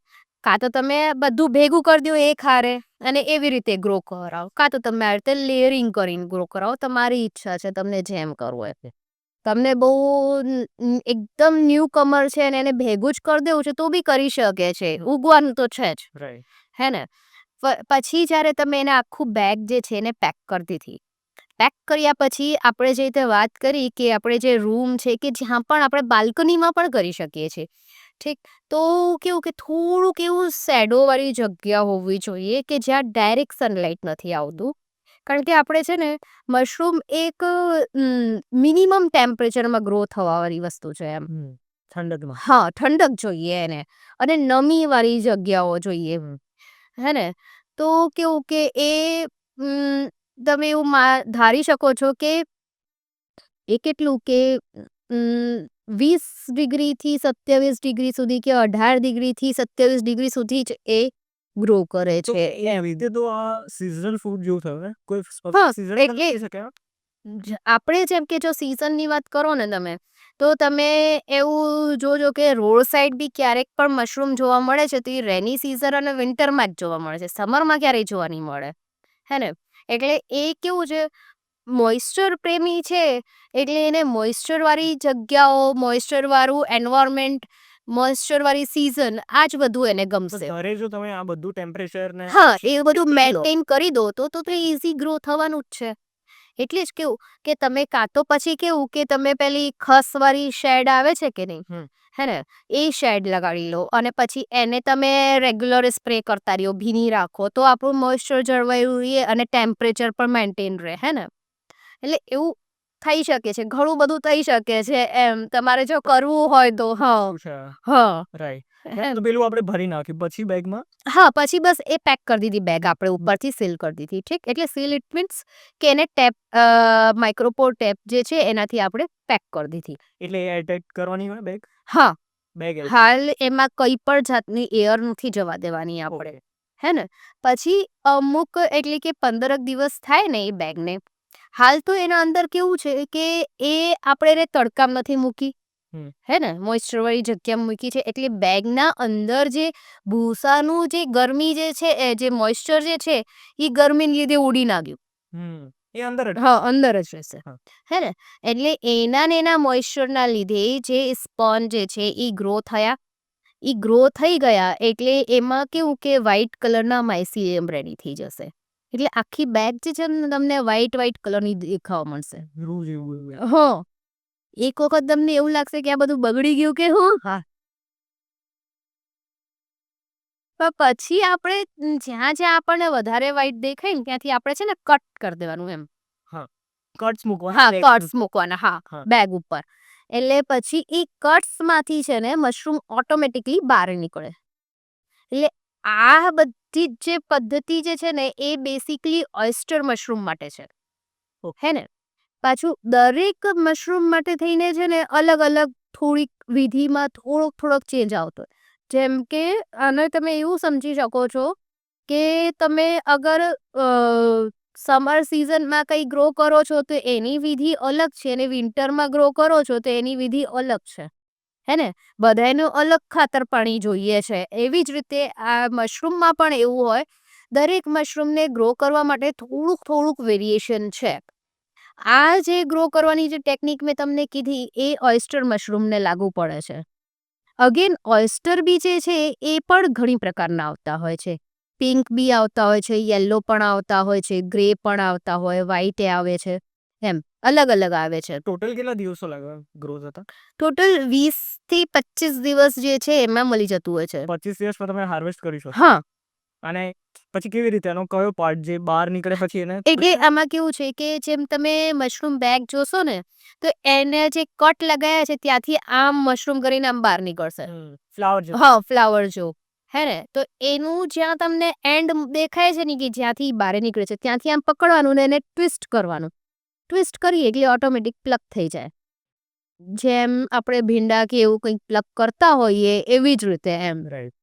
કાં તો તમે બધું ભેગું કરી દો એક હારે અને એવી રીતે ગ્રો કરાવો, કાં તો તમે આ રીતે લેયરિંગ કરીને ગ્રો કરાવો. તમારી ઈચ્છા છે, તમને જેમ કરવું હોય. તમને બહુ એકદમ ન્યૂ કમર છે અને એને ભેગું જ કરી દેવું છે તો બી કરી શકે છે. ઉગવાનું તો છે જ. હે ને. પછી જ્યારે તમે એને આખું બેગ જે છે એને પેક કરી દીધી. પેક કર્યા પછી આપણે જે રીતે વાત કરી કે આપણે જે રૂમ છે કે જ્યાં પણ આપણે બાલ્કનીમાં પણ કરી શકીએ છીએ. ઠીક. તો કેવું કે થોડુંક એવું શેડોવાળી જગ્યા હોવી જોઈએ કે જ્યાં ડાયરેક્ટ સનલાઇટ નથી આવતું. કારણ કે આપણે છે ને મશરૂમ એક મિનિમમ ટેમ્પરેચરમાં ગ્રો થવાવાળી વસ્તુ છે એમ. ઠંડકમાં. હા, ઠંડક જોઈએ એને, અને નમીવાળી જગ્યાઓ જોઈએ. હે ને. તો કેવું કે એ તમે એવું ધારી શકો છો કે એ કેટલું કે 20 ડિગ્રીથી 27 ડિગ્રી સુધી કે 18 ડિગ્રીથી 27 ડિગ્રી સુધી જ એ ગ્રો કરે છે. તો આ સિઝનલ ફૂડ જેવું થયું ને, કોઈ હા, સિઝન એટલે કહી શકે. આપણે જેમ કે જો સિઝનની વાત કરો ને તમે, તો તમે એવું જોજો કે રોડ સાઈડ બી ક્યારેક પણ મશરૂમ જોવા મળે છે તો એ રેની સિઝન અને વિન્ટરમાં જ જોવા મળે છે. સમરમાં ક્યારેય જોવા નહીં મળે. હે ને. એટલે એ કેવું છે, મોઇશ્ચર પ્રેમી છે એટલે એને મોઇશ્ચરવાળી જગ્યાઓ, મોઇશ્ચરવાળું એન્વાયરમેન્ટ, મોઇશ્ચરવાળી સિઝન, આ જ બધું એને ગમશે. ઘરે જો તમે આ બધું ટેમ્પરેચર ને એ બધું મેન્ટેન કરી દો તો ઇઝી ગ્રો થવાનું જ છે. એટલે જ કેવું કે તમે કાં તો પછી કેવું કે તમે પેલી ખસવાળી શેડ આવે છે કે નહીં, હે ને, એ શેડ લગાડી લો અને પછી એને તમે રેગ્યુલર સ્પ્રે કરતા રહ્યો, ભીની રાખો તો આપણું મોઇશ્ચર જળવાયું રહે અને ટેમ્પરેચર પણ મેન્ટેન રહે. હે ને. એટલે એવું થઈ શકે છે, ઘણું બધું થઈ શકે છે એમ. તમારે જો કરવું હોય તો. રાઈટ. તો પેલું આપણે ભરી નાખ્યું પછી બેગમાં. હા, પછી બસ એ પેક કરી દીધી બેગ આપણે, ઉપરથી સીલ કરી દીધી. ઠીક. એટલે સીલ ઇટ મીન્સ કે એને ટેપ, માઇક્રોપોર ટેપ જે છે એનાથી આપણે પેક કરી દીધી. એટલે એરટાઈટ કરવાની હોય બેગ. હા, બેગ હાલ એમાં કઈ પણ જાતની એર નથી જવા દેવાની આપણે, હે ને? પછી અમુક એટલે કે 15 દિવસ થાય ને એ બેગને, હાલ તો એના અંદર કેવું છે કે એ આપણે એને તડકામાં નથી મૂકી, હે ને? મોઇસ્ચરવાળી જગ્યામાં મૂકી છે એટલે બેગના અંદર જે ભૂસાનું જે ગરમી જે છે જે મોઇસ્ચર જે છે એ ગરમીને લીધે ઉડી ના ગયું. એ અંદર જ હા, અંદર જ રહેશે, હા. હે ને? એટલે એના ને એના મોઇસ્ચરના લીધે જે સ્પોન જે છે એ ગ્રો થયા, એ ગ્રો થઈ ગયા એટલે એમાં કેવું કે વ્હાઈટ કલરના માઇસીલિયમ રેડી થઈ જશે. એટલે આખી બેગ જે છે ને તમને વ્હાઈટ કલરની દેખાવા મળશે. રૂ જેવું હા, એક વખત તમને એવું લાગશે કે આ બધું બગડી ગયું કે હું. હા. પણ પછી આપણે જ્યાં જ્યાં આપણને વધારે વ્હાઈટ દેખાય ને ત્યાંથી આપણે છે ને કટ કરી દેવાનું એમ. કટ્સ મૂકવાના હા, બેગ કટ્સ મૂકવાના, હા, હા. બેગ ઉપર. એટલે પછી એ કટ્સમાંથી છે ને મશરૂમ ઓટોમેટિકલી બહાર નીકળે. એટલે આ બધી જે પદ્ધતિ જે છે ને એ બેસિકલી ઓયસ્ટર મશરૂમ માટે છે, હે ને? પાછું દરેક મશરૂમ માટે થઈને છે ને અલગ અલગ થોડીક વિધિમાં થોડોક ચેન્જ આવતો હોય. જેમ કે આને તમે એવું સમજી શકો છો કે તમે અગર સમર સિઝનમાં કંઈ ગ્રો કરો છો તો એની વિધિ અલગ છે અને વિન્ટરમાં ગ્રો કરો છો તો એની વિધિ અલગ છે, હે ને? બધાયનું અલગ ખાતર પાણી જોઈએ છે. એવી જ રીતે આ મશરૂમમાં પણ એવું હોય. દરેક મશરૂમને ગ્રો કરવા માટે થોડુંક વેરિએશન છે. આ જે ગ્રો કરવાની જે ટેકનિક મેં તમને કીધી એ ઓયસ્ટર મશરૂમને લાગુ પડે છે. અગેન ઓયસ્ટર બી જે છે એ પણ ઘણી પ્રકારના આવતા હોય છે. પિંક બી આવતા હોય છે, યલો પણ આવતા હોય છે, ગ્રે પણ આવતા હોય, વ્હાઈટ આવે છે, એમ અલગ અલગ આવે છે. ટોટલ કેટલા દિવસો લાગે ગ્રો થતા? ટોટલ 20 થી 25 દિવસ જે છે એમાં મળી જતું હોય છે. 25 દિવસમાં તમે હાર્વેસ્ટ કરી શકો. હા, અને પછી કેવી રીતે એનો કયો પાર્ટ જે બહાર નીકળે પછી એને એટલે આમાં કેવું છે કે જેમ તમે મશરૂમ બેગ જોશો ને તો એને જે કટ લગાયા છે ત્યાંથી આમ મશરૂમ કરીને આમ બહાર નીકળશે. ફ્લાવર હા, ફ્લાવર જો, હે ને? તો એનું જ્યાં તમને એન્ડ દેખાય છે ને કે જ્યાંથી બહાર નીકળે છે ત્યાંથી આમ પકડવાનું ને એને ટ્વિસ્ટ કરવાનું. ટ્વિસ્ટ કરીએ એટલે ઓટોમેટિક પ્લક થઈ જાય. જેમ આપણે ભીંડા કે એવું કંઈક પ્લક કરતા હોઈએ એવી જ રીતે એમ. રાઈટ.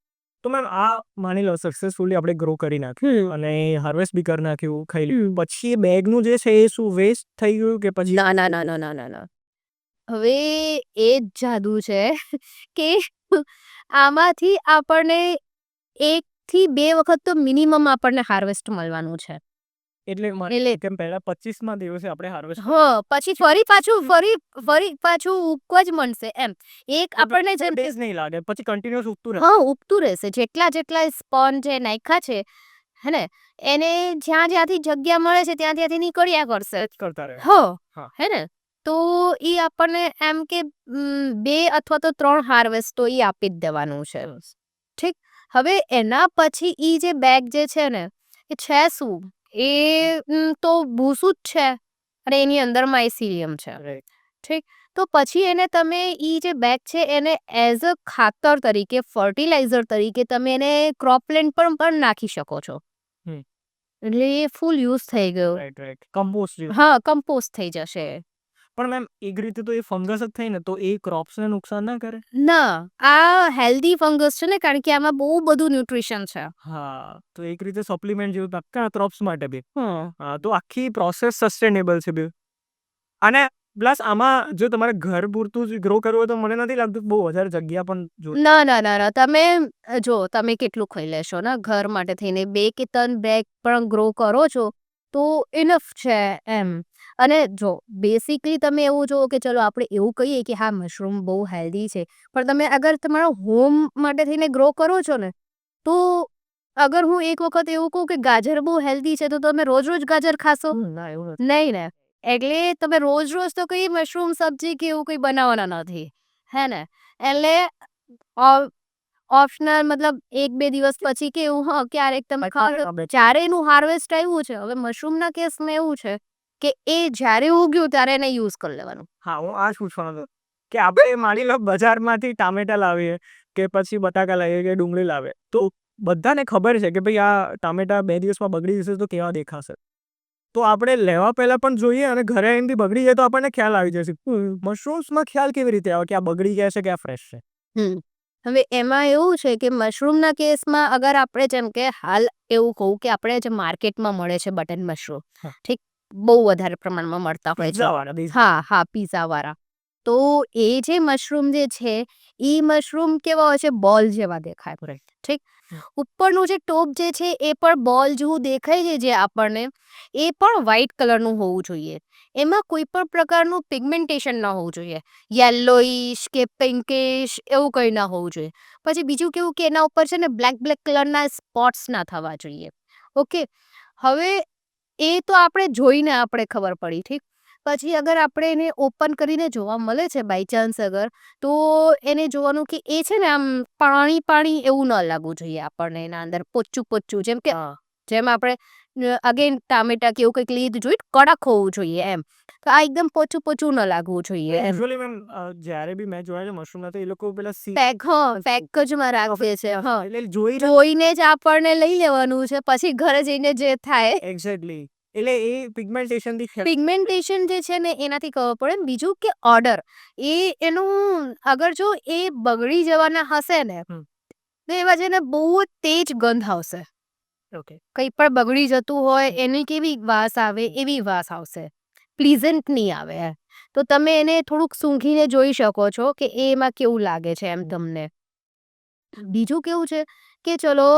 તો મેમ આ માની લો સક્સેસફુલી આપણે ગ્રો કરી નાખ્યું અને હાર્વેસ્ટ બી કરી નાખ્યું, ખાઈ લીધું. પછી એ બેગનું જે છે એ શું વેસ્ટ થઈ ગયું કે પછી ના. હવે એ જ જાદુ છે કે આમાંથી આપણને 1 થી 2 વખત તો મિનિમમ આપણને હાર્વેસ્ટ મળવાનું છે. એટલે કેમ પહેલા 25મા દિવસે આપણે હાર્વેસ્ટ પછી ફરી પાછું ઉગવા જ મળશે એમ. એક આપણને જેમ ડેઝ નહીં લાગે, પછી કન્ટિન્યુઅસ ઉગતું રહે. હા, ઉગતું રહેશે. જેટલા સ્પોન જે નાખ્યા છે, હે ને? એને જ્યાંથી જગ્યા મળે છે ત્યાંથી નીકળ્યા કરશે. કરતા રહે. હા, હે ને? તો ઈ આપણને એમ કે 2 અથવા તો 3 હાર્વેસ્ટ તો ઈ આપી જ દેવાનું છે. ઠીક. હવે એના પછી ઈ જે બેગ જે છે ને એ છે શું? એ તો ભૂસું જ છે અને એની અંદર માઇસીલિયમ છે. રાઈટ. ઠીક. તો પછી એને તમે ઈ જે બેગ છે એને એઝ અ ખાતર તરીકે, ફર્ટિલાઇઝર તરીકે તમે એને ક્રોપલેન્ડ પર પણ નાખી શકો છો. એટલે એ ફૂલ યુઝ થઈ ગયો. રાઈટ. કમ્પોસ્ટ જેવું. હા, કમ્પોસ્ટ થઈ જશે. પણ મેમ એક રીતે તો એ ફંગસ જ થઈ ને, તો એ ક્રોપ્સને નુકસાન ના કરે? ના, આ હેલ્ધી ફંગસ છે ને કારણ કે આમાં બહુ બધું ન્યુટ્રિશન છે. હા, તો એક રીતે સપ્લિમેન્ટ જેવું નક્કા ક્રોપ્સ માટે બી. હા, તો આખી પ્રોસેસ સસ્ટેનેબલ છે બી. અને પ્લસ આમાં જો તમારે ઘર પૂરતું જ ગ્રો કરવું હોય તો મને નથી લાગતું બહુ વધારે જગ્યા પણ ના. તમે કેટલું ખાઈ લેશો ને ઘર માટે થઈને 2 કે 3 બેગ પણ ગ્રો કરો છો તો ઇનફ છે એમ. અને જો બેસિકલી તમે એવું જુઓ કે ચલો આપણે એવું કહીએ કે હા મશરૂમ બહુ હેલ્ધી છે, પણ તમે અગર તમારા હોમ માટે થઈને ગ્રો કરો છો ને તો અગર હું એક વખત એવું કહું કે ગાજર બહુ હેલ્ધી છે તો તમે રોજ ગાજર ખાશો? ના એવું નથી. નહીં ને. એટલે તમે રોજ તો કઈ મશરૂમ સબ્જી કે એવું કંઈ બનાવવાના નથી, હે ને? એટલે ઓપ્શનલ મતલબ 1-2 દિવસ પછી કે એવું ક્યારેક તમે જ્યારે એનું હાર્વેસ્ટ આવ્યું છે. હવે મશરૂમના કેસમાં એવું છે કે એ જ્યારે ઉગ્યું ત્યારે એને યુઝ કરી લેવાનું. હા, હું આ જ પૂછવાનો હતો કે આપણે માની લો બજારમાંથી ટામેટા લાવીએ કે પછી બટાકા લાવીએ કે ડુંગળી લાવીએ તો બધાને ખબર છે કે ભાઈ આ ટામેટા 2 દિવસમાં બગડી જશે તો કેવા દેખાશે. તો આપણે લેવા પહેલા પણ જોઈએ અને ઘરે આવીને બગડી જાય તો આપણને ખ્યાલ આવી જશે. મશરૂમ્સમાં ખ્યાલ કેવી રીતે આવે કે આ બગડી ગયા છે કે આ ફ્રેશ છે? હવે એમાં એવું છે કે મશરૂમના કેસમાં અગર આપણે જેમ કે હાલ એવું કહું કે આપણે જે માર્કેટમાં મળે છે બટન મશરૂમ, હા. ઠીક, બહુ વધારે પ્રમાણમાં મળતા હોય છે. પિઝાવાળા બી. હા, પિઝાવાળા. તો એ જે મશરૂમ જે છે એ મશરૂમ કેવા હોય છે, બોલ જેવા દેખાય. Right. ઠીક. હમ. ઉપરનું જે ટોપ જે છે એ પણ બોલ જેવું દેખાય છે જે આપણને, એ પણ વ્હાઈટ કલરનું હોવું જોઈએ. એમાં કોઈ પણ પ્રકારનું પિગમેન્ટેશન ન હોવું જોઈએ. યેલોઇશ કે પિંકિશ એવું કંઈ ના હોવું જોઈએ. પછી બીજું કેવું કે એના ઉપર છે ને બ્લેક કલરના સ્પોટ્સ ના થવા જોઈએ. ઓકે. હવે એ તો આપણે જોઈને આપણે ખબર પડી, ઠીક. પછી અગર આપણે એને ઓપન કરીને જોવા મળે છે બાય ચાન્સ અગર, તો એને જોવાનું કે એ છે ને આમ પાણી એવું ન લાગવું જોઈએ આપણને એના અંદર પોચું જેમ કે હા. જેમ આપણે અગેન ટામેટા કે એવું કંઈક લીધું જોઈએ, કડક હોવું જોઈએ એમ. તો આ એકદમ પોચું ન લાગવું જોઈએ એમ. યુઝ્યુઅલી મેમ જ્યારે બી મેં જોયા છે મશરૂમ તો એ લોકો પેલા પેક જ માં રાખે છે. એટલે જોઈ જોઈને જ આપણને લઈ લેવાનું છે, પછી ઘરે જઈને જે થાય. એક્ઝેક્ટલી એટલે એ પિગમેન્ટેશન થી પિગમેન્ટેશન જે છે ને એનાથી ખબર પડે ને. બીજું કે ઓર્ડર એનું અગર જો એ બગડી જવાના હશે ને, તો એવા છે ને બહુ જ તેજ ગંધ આવશે. ઓકે. કંઈ પણ બગડી જતું હોય એની કેવી વાસ આવે એવી વાસ આવશે, પ્લીઝન્ટ નહીં આવે. તો તમે એને થોડુંક સૂંઘીને જોઈ શકો છો કે એમાં કેવું લાગે છે એમ તમને. બીજું કેવું છે કે ચલો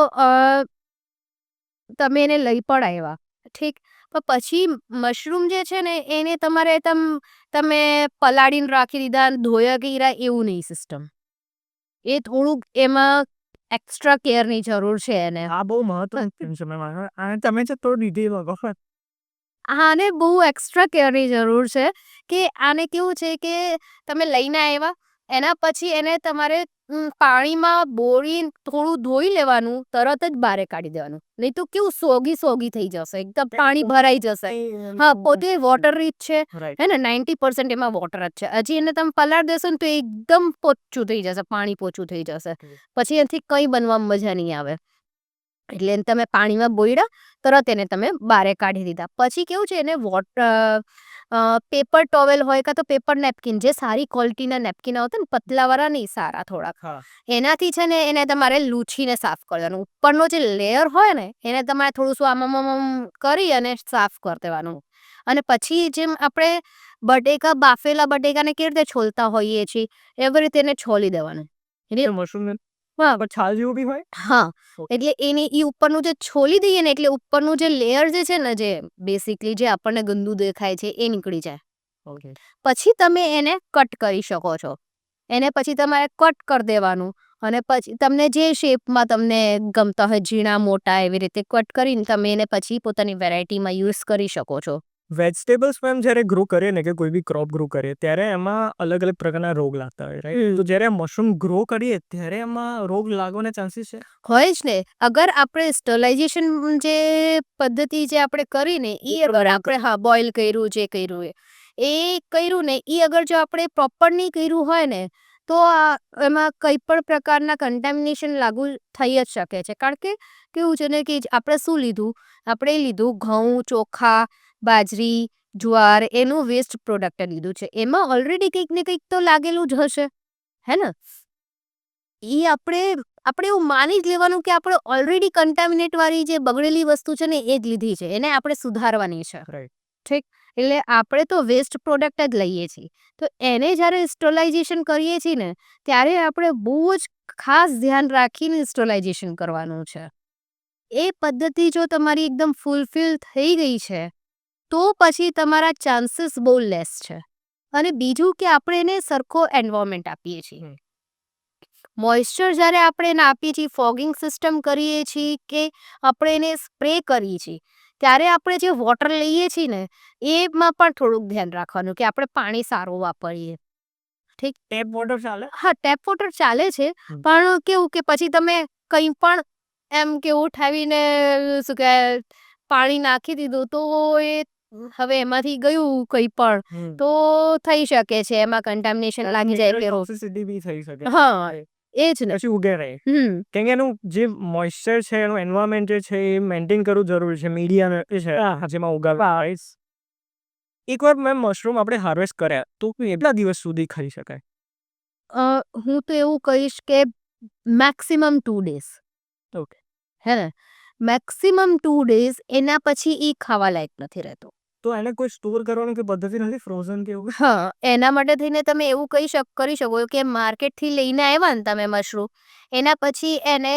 તમે એને લઈ પણ આવ્યા, ઠીક, પણ પછી મશરૂમ જે છે ને એને તમે પલાળીને રાખી દીધા, ધોયા કર્યા એવું નહીં સિસ્ટમ. એ થોડુંક એમાં એક્સ્ટ્રા કેરની જરૂર છે એને. આ બહુ મહત્વનું છે મેમ. અને તમે છે થોડું ડિટેલમાં કહો. આને બહુ એક્સ્ટ્રા કેરની જરૂર છે કે આને કેવું છે કે તમે લઈને આવ્યા એના પછી એને તમારે પાણીમાં બોળીને થોડું ધોઈ લેવાનું, તરત જ બહાર કાઢી દેવાનું. નહીં તો કેવું સોગી થઈ જશે, એકદમ પાણી ભરાઈ જશે. હા, પોતે વોટર રીચ છે, રાઈટ. હે ને, 90% એમાં વોટર જ છે. હજી એને તમે પલાળ દેશો ને તો એકદમ પોચું થઈ જશે, પાણી પોચું થઈ જશે. પછી એનાથી કંઈ બનવામાં મજા નહીં આવે. એટલે એને તમે પાણીમાં બોળ્યા, તરત એને તમે બહાર કાઢી દીધા. પછી કેવું છે એને પેપર ટોવેલ હોય કાં તો પેપર નેપકિન, જે સારી ક્વોલિટીના નેપકિન આવતા ને, પતલાવાળા નહીં, સારા થોડાક, એનાથી છે ને એને તમારે લૂછીને સાફ કરી દેવાનું. ઉપરનો જે લેયર હોય ને એને તમારે થોડું આમ કરી અને સાફ કરી દેવાનું. અને પછી જેમ આપણે બાફેલા બટેકાને કેવી રીતે છોલતા હોઈએ છીએ એવી રીતે એને છોલી દેવાનું. મશરૂમ હા, છાલ જેવું બી હોય. હા. એટલે એ ઉપરનું જે છોલી દઈએ ને એટલે ઉપરનું જે લેયર જે છે ને, જે બેસિકલી જે આપણને ગંદુ દેખાય છે એ નીકળી જાય. ઓકે. પછી તમે એને કટ કરી શકો છો. એને પછી તમારે કટ કરી દેવાનું અને પછી તમને જે શેપમાં તમને ગમતા હોય, ઝીણા મોટા એવી રીતે કટ કરીને તમે એને પછી પોતાની વેરાયટીમાં યુઝ કરી શકો છો. વેજીટેબલ્સ મેમ જ્યારે ગ્રો કરીએ ને, કે કોઈ બી ક્રોપ ગ્રો કરીએ ત્યારે એમાં અલગ અલગ પ્રકારના રોગ લાગતા હોય, રાઈટ? તો જ્યારે મશરૂમ ગ્રો કરીએ ત્યારે એમાં રોગ લાગવાના ચાન્સીસ છે? હોય જ ને. અગર આપણે સ્ટરલાઇઝેશન જે પદ્ધતિ જે આપણે કરીને એ અગર આપણે બોઇલ કર્યું, જે કર્યું એ કર્યું ને, એ અગર જો આપણે પ્રોપર નહીં કર્યું હોય ને, તો એમાં કંઈ પણ પ્રકારના કન્ટેમિનેશન લાગુ થઈ જ શકે છે. કારણ કે કેવું છે ને કે આપણે શું લીધું, આપણે લીધું ઘઉં, ચોખા, બાજરી, જુવાર, એનું વેસ્ટ પ્રોડક્ટ લીધું છે. એમાં ઓલરેડી કંઈક ને કંઈક તો લાગેલું જ હશે, હે ને? એ આપણે એવું માની જ લેવાનું કે આપણે ઓલરેડી કન્ટામિનેટ વાળી જે બગડેલી વસ્તુ છે ને એ જ લીધી છે, એને આપણે સુધારવાની છે, રાઈટ. ઠીક. એટલે આપણે તો વેસ્ટ પ્રોડક્ટ જ લઈએ છીએ. તો એને જ્યારે સ્ટરલાઇઝેશન કરીએ છીએ ને ત્યારે આપણે બહુ જ ખાસ ધ્યાન રાખીને સ્ટરલાઇઝેશન કરવાનું છે. એ પદ્ધતિ જો તમારી એકદમ ફૂલફિલ થઈ ગઈ છે તો પછી તમારા ચાન્સીસ બહુ લેસ છે. અને બીજું કે આપણે એને સરખો એન્વાયરમેન્ટ આપીએ છીએ. મોઇશ્ચર જ્યારે આપણે એને આપીએ છીએ, ફોગિંગ સિસ્ટમ કરીએ છીએ કે આપણે એને સ્પ્રે કરીએ છીએ, ત્યારે આપણે જે વોટર લઈએ છીએ ને એમાં પણ થોડુંક ધ્યાન રાખવાનું કે આપણે પાણી સારું વાપરીએ, ઠીક. ટેપ વોટર ચાલે? હા, ટેપ વોટર ચાલે છે, પણ કેવું કે પછી તમે કંઈ પણ એમ કે ઉઠાવીને શું કહેવાય પાણી નાખી દીધું તો એ હવે એમાંથી ગયું કંઈ પણ તો થઈ શકે છે એમાં કન્ટામિનેશન લાગી જાય. ટોક્સિસિટી બી થઈ શકે. હા, એ જ ને. પછી ઉગે રહે. કેમ કે એનું જે મોઇશ્ચર છે, એનું એન્વાયરમેન્ટ જે છે એ મેન્ટેન કરવું જરૂરી છે. મીડિયા છે જેમાં ઉગાડવા. એકવાર મેમ મશરૂમ આપણે હાર્વેસ્ટ કર્યા તો કેટલા દિવસ સુધી ખાઈ શકાય? હું તો એવું કહીશ કે મેક્સિમમ 2 ડેઝ. ઓકે. હે ને? મેક્સિમમ 2 ડેઝ, એના પછી એ ખાવા લાયક નથી રહેતો. તો એને કોઈ સ્ટોર કરવાની કોઈ પદ્ધતિ નથી, ફ્રોઝન કે એવું? હા, એના માટે થઈને તમે એવું કરી શકો કે માર્કેટથી લઈને આવ્યા ને તમે મશરૂમ, એના પછી એને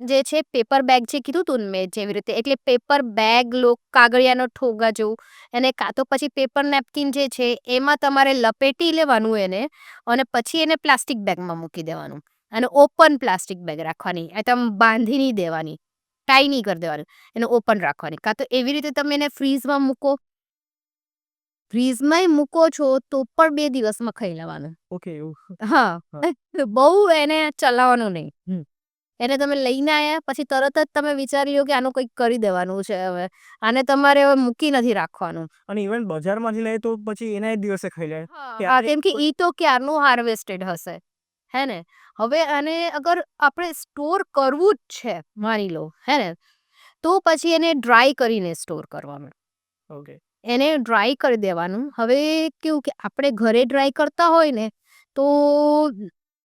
જે છે પેપર બેગ જે કીધું તું ને મેં જેવી રીતે, એટલે પેપર બેગ લો, કાગળિયાનો ઠોગા જેવું, એને કાં તો પછી પેપર નેપકિન જે છે એમાં તમારે લપેટી લેવાનું એને, અને પછી એને પ્લાસ્ટિક બેગમાં મૂકી દેવાનું. અને ઓપન પ્લાસ્ટિક બેગ રાખવાની, એકદમ બાંધી નહીં દેવાની, ટાઈ નહીં કરી દેવાની, એને ઓપન રાખવાની. કાં તો એવી રીતે તમે એને ફ્રીઝમાં મૂકો, ફ્રીઝમાંય મૂકો છો તો પણ 2 દિવસમાં ખાઈ લેવાનું. ઓકે, એવું. હા, હા. બહુ એને ચલાવવાનું નહીં. હમ. એને તમે લઈને આવ્યા પછી તરત જ તમે વિચારી લો કે આનું કંઈક કરી દેવાનું છે હવે. આને તમારે હવે મૂકી નથી રાખવાનું. અને ઇવન બજારમાંથી લઈએ તો પછી એના જ દિવસે ખાઈ લે. હા, કેમ કે ઈ તો ક્યારનું હાર્વેસ્ટેડ હશે. હે ને? હવે આને અગર આપણે સ્ટોર કરવું જ છે, માની લો, હે ને? તો પછી એને ડ્રાય કરીને સ્ટોર કરવાનું. ઓકે. એને ડ્રાય કરી દેવાનું. હવે કેવું કે આપણે ઘરે ડ્રાય કરતા હોય ને તો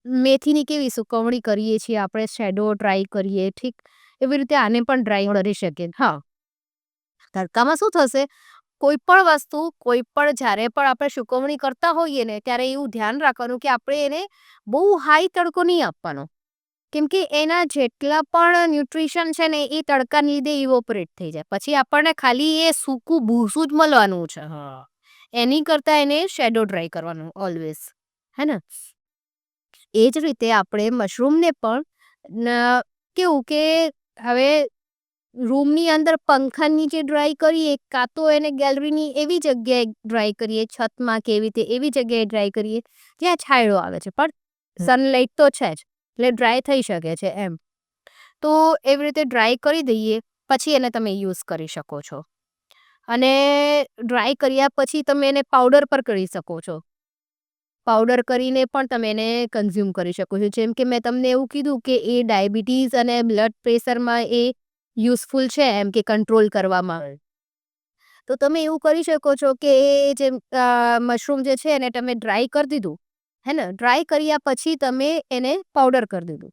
મેથીની કેવી સુકવણી કરીએ છીએ આપણે, શેડો ડ્રાય કરીએ, ઠીક? એવી રીતે આને પણ ડ્રાય કરી શકીએ. હા, તડકામાં શું થશે, કોઈ પણ વસ્તુ, કોઈ પણ જ્યારે પણ આપણે સુકવણી કરતા હોઈએ ને ત્યારે એવું ધ્યાન રાખવાનું કે આપણે એને બહુ હાઈ તડકો નહીં આપવાનો. કેમ કે એના જેટલા પણ ન્યુટ્રિશન છે ને એ તડકાને લીધે ઇવોપરેટ થઈ જાય. પછી આપણને ખાલી એ સૂકું ભૂસું જ મળવાનું છે. હા. એની કરતાં એને શેડો ડ્રાય કરવાનું ઓલવેઝ. હે ને? એ જ રીતે આપણે મશરૂમને પણ કેવું કે હવે રૂમની અંદર પંખા નીચે ડ્રાય કરીએ, કાં તો એને ગેલેરીની એવી જગ્યાએ ડ્રાય કરીએ, છતમાં કે એવી રીતે એવી જગ્યાએ ડ્રાય કરીએ જ્યાં છાંયડો આવે છે, પણ સનલાઇટ તો છે જ, એટલે ડ્રાય થઈ શકે છે એમ. તો એવી રીતે ડ્રાય કરી દઈએ પછી એને તમે યુઝ કરી શકો છો. અને ડ્રાય કર્યા પછી તમે એને પાવડર પર કરી શકો છો. પાવડર કરીને પણ તમે એને કન્ઝ્યુમ કરી શકો છો. જેમ કે મેં તમને એવું કીધું કે એ ડાયાબિટીસ અને બ્લડ પ્રેશરમાં એ યુઝફુલ છે એમ કે કંટ્રોલ કરવામાં. Right. તો તમે એવું કરી શકો છો કે એ જે મશરૂમ જે છે એને તમે ડ્રાય કરી દીધું, હે ને? ડ્રાય કર્યા પછી તમે એને પાવડર કરી દીધું.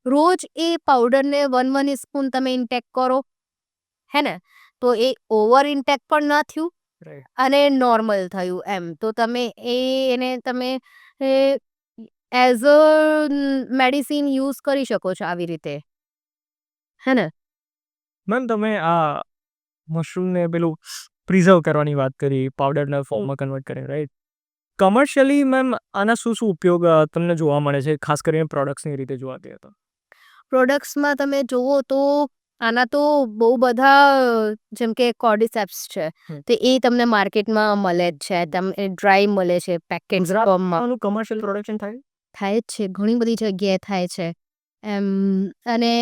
રોજ એ પાવડરને 1 સ્પૂન તમે ઇન્ટેક કરો, હે ને? તો એ ઓવર ઇન્ટેક પણ ન થયું Right. અને નોર્મલ થયું એમ. તો તમે એને તમે એઝ અ મેડિસિન યુઝ કરી શકો છો આવી રીતે. હે ને? મેમ તમે આ મશરૂમને પેલું પ્રિઝર્વ કરવાની વાત કરી, પાવડરના ફોર્મમાં કન્વર્ટ કરીને, રાઈટ? કમર્શિયલી મેમ આના શું ઉપયોગ તમને જોવા મળે છે, ખાસ કરીને પ્રોડક્ટ્સની રીતે જોવા જઈએ તો? પ્રોડક્ટ્સમાં તમે જુઓ તો આના તો બહુ બધા, જેમ કે કોર્ડિસેપ્સ છે, તો એ તમને માર્કેટમાં મળે જ છે. તમને ડ્રાય મળે છે પેકેટ ફોર્મમાં. આનું કમર્શિયલ પ્રોડક્શન થાય? થાય જ છે, ઘણી બધી જગ્યાએ થાય છે એમ. અને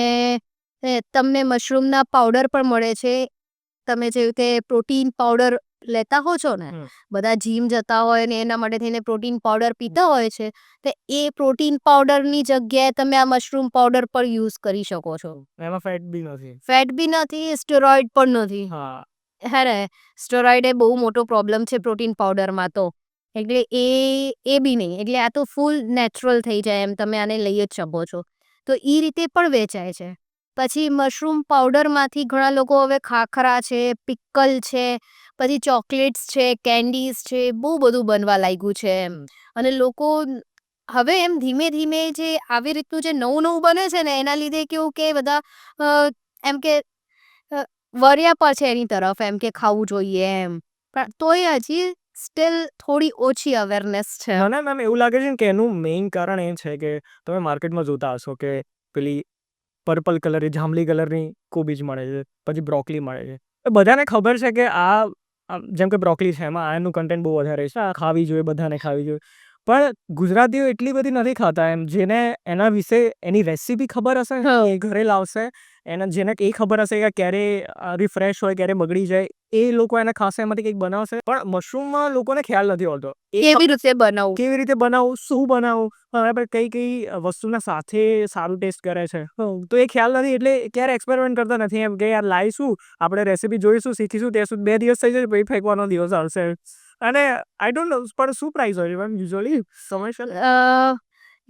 તમને મશરૂમના પાવડર પણ મળે છે. તમે જેવી રીતે પ્રોટીન પાવડર લેતા હો છો ને, બધા જીમ જતા હોય ને એના માટે થઈને પ્રોટીન પાવડર પીતા હોય છે, તો એ પ્રોટીન પાવડરની જગ્યાએ તમે આ મશરૂમ પાવડર પર યુઝ કરી શકો છો. એમાં ફેટ બી નથી. ફેટ બી નથી, સ્ટેરોઇડ પણ નથી. હા. હે ને? સ્ટેરોઇડ એ બહુ મોટો પ્રોબ્લેમ છે પ્રોટીન પાવડરમાં તો. એટલે એ બી નહીં. એટલે આ તો ફૂલ નેચરલ થઈ જાય એમ, તમે આને લઈ જ શકો છો. તો એ રીતે પણ વેચાય છે. પછી મશરૂમ પાવડરમાંથી ઘણા લોકો હવે ખાખરા છે, પિકલ છે, પછી ચોકલેટ્સ છે, કેન્ડીઝ છે, બહુ બધું બનવા લાગ્યું છે એમ. અને લોકો હવે એમ ધીમે ધીમે જે આવી રીતનું જે નવું નવું બને છે ને એના લીધે કેવું કે બધા એમ કે વર્યા પર છે એની તરફ, એમ કે ખાવું જોઈએ એમ. પણ તોય હજી સ્ટીલ થોડી ઓછી અવેરનેસ છે. મને મેમ એવું લાગે છે ને કે એનું મેઇન કારણ એ છે કે તમે માર્કેટમાં જોતા હશો કે પેલી પર્પલ કલર, જાંબલી કલરની કોબીજ મળે છે, પછી બ્રોકલી મળે છે. એ બધાને ખબર છે કે જેમ કે બ્રોકલી છે, એમાં આયર્નનું કન્ટેન્ટ બહુ વધારે છે, આ ખાવી જોઈએ, બધાને ખાવી જોઈએ. પણ ગુજરાતીઓ એટલી બધી નથી ખાતા એમ, જેને એના વિશે એની રેસીપી ખબર હશે એ ઘરે લાવશે. જેને એ ખબર હશે કે ક્યારે રિફ્રેશ હોય, ક્યારે બગડી જાય, એ લોકો એને ખાશે, એમાંથી કંઈક બનાવશે. પણ મશરૂમમાં લોકોને ખ્યાલ નથી હોતો કેવી રીતે બનાવવું. કેવી રીતે બનાવવું, શું બનાવવું, હવે કઈ વસ્તુના સાથે સારું ટેસ્ટ કરે છે, તો એ ખ્યાલ નથી. એટલે ક્યારે એક્સપેરિમેન્ટ કરતા નથી એમ કે યાર લાવીશું, આપણે રેસીપી જોઈશું, શીખીશું, ત્યાં 2 દિવસ થઈ જશે, પછી ફેંકવાનો દિવસ આવશે. અને આઈ ડોન્ટ નો, પણ શું પ્રાઇસ હોય છે ma'am usually commercial?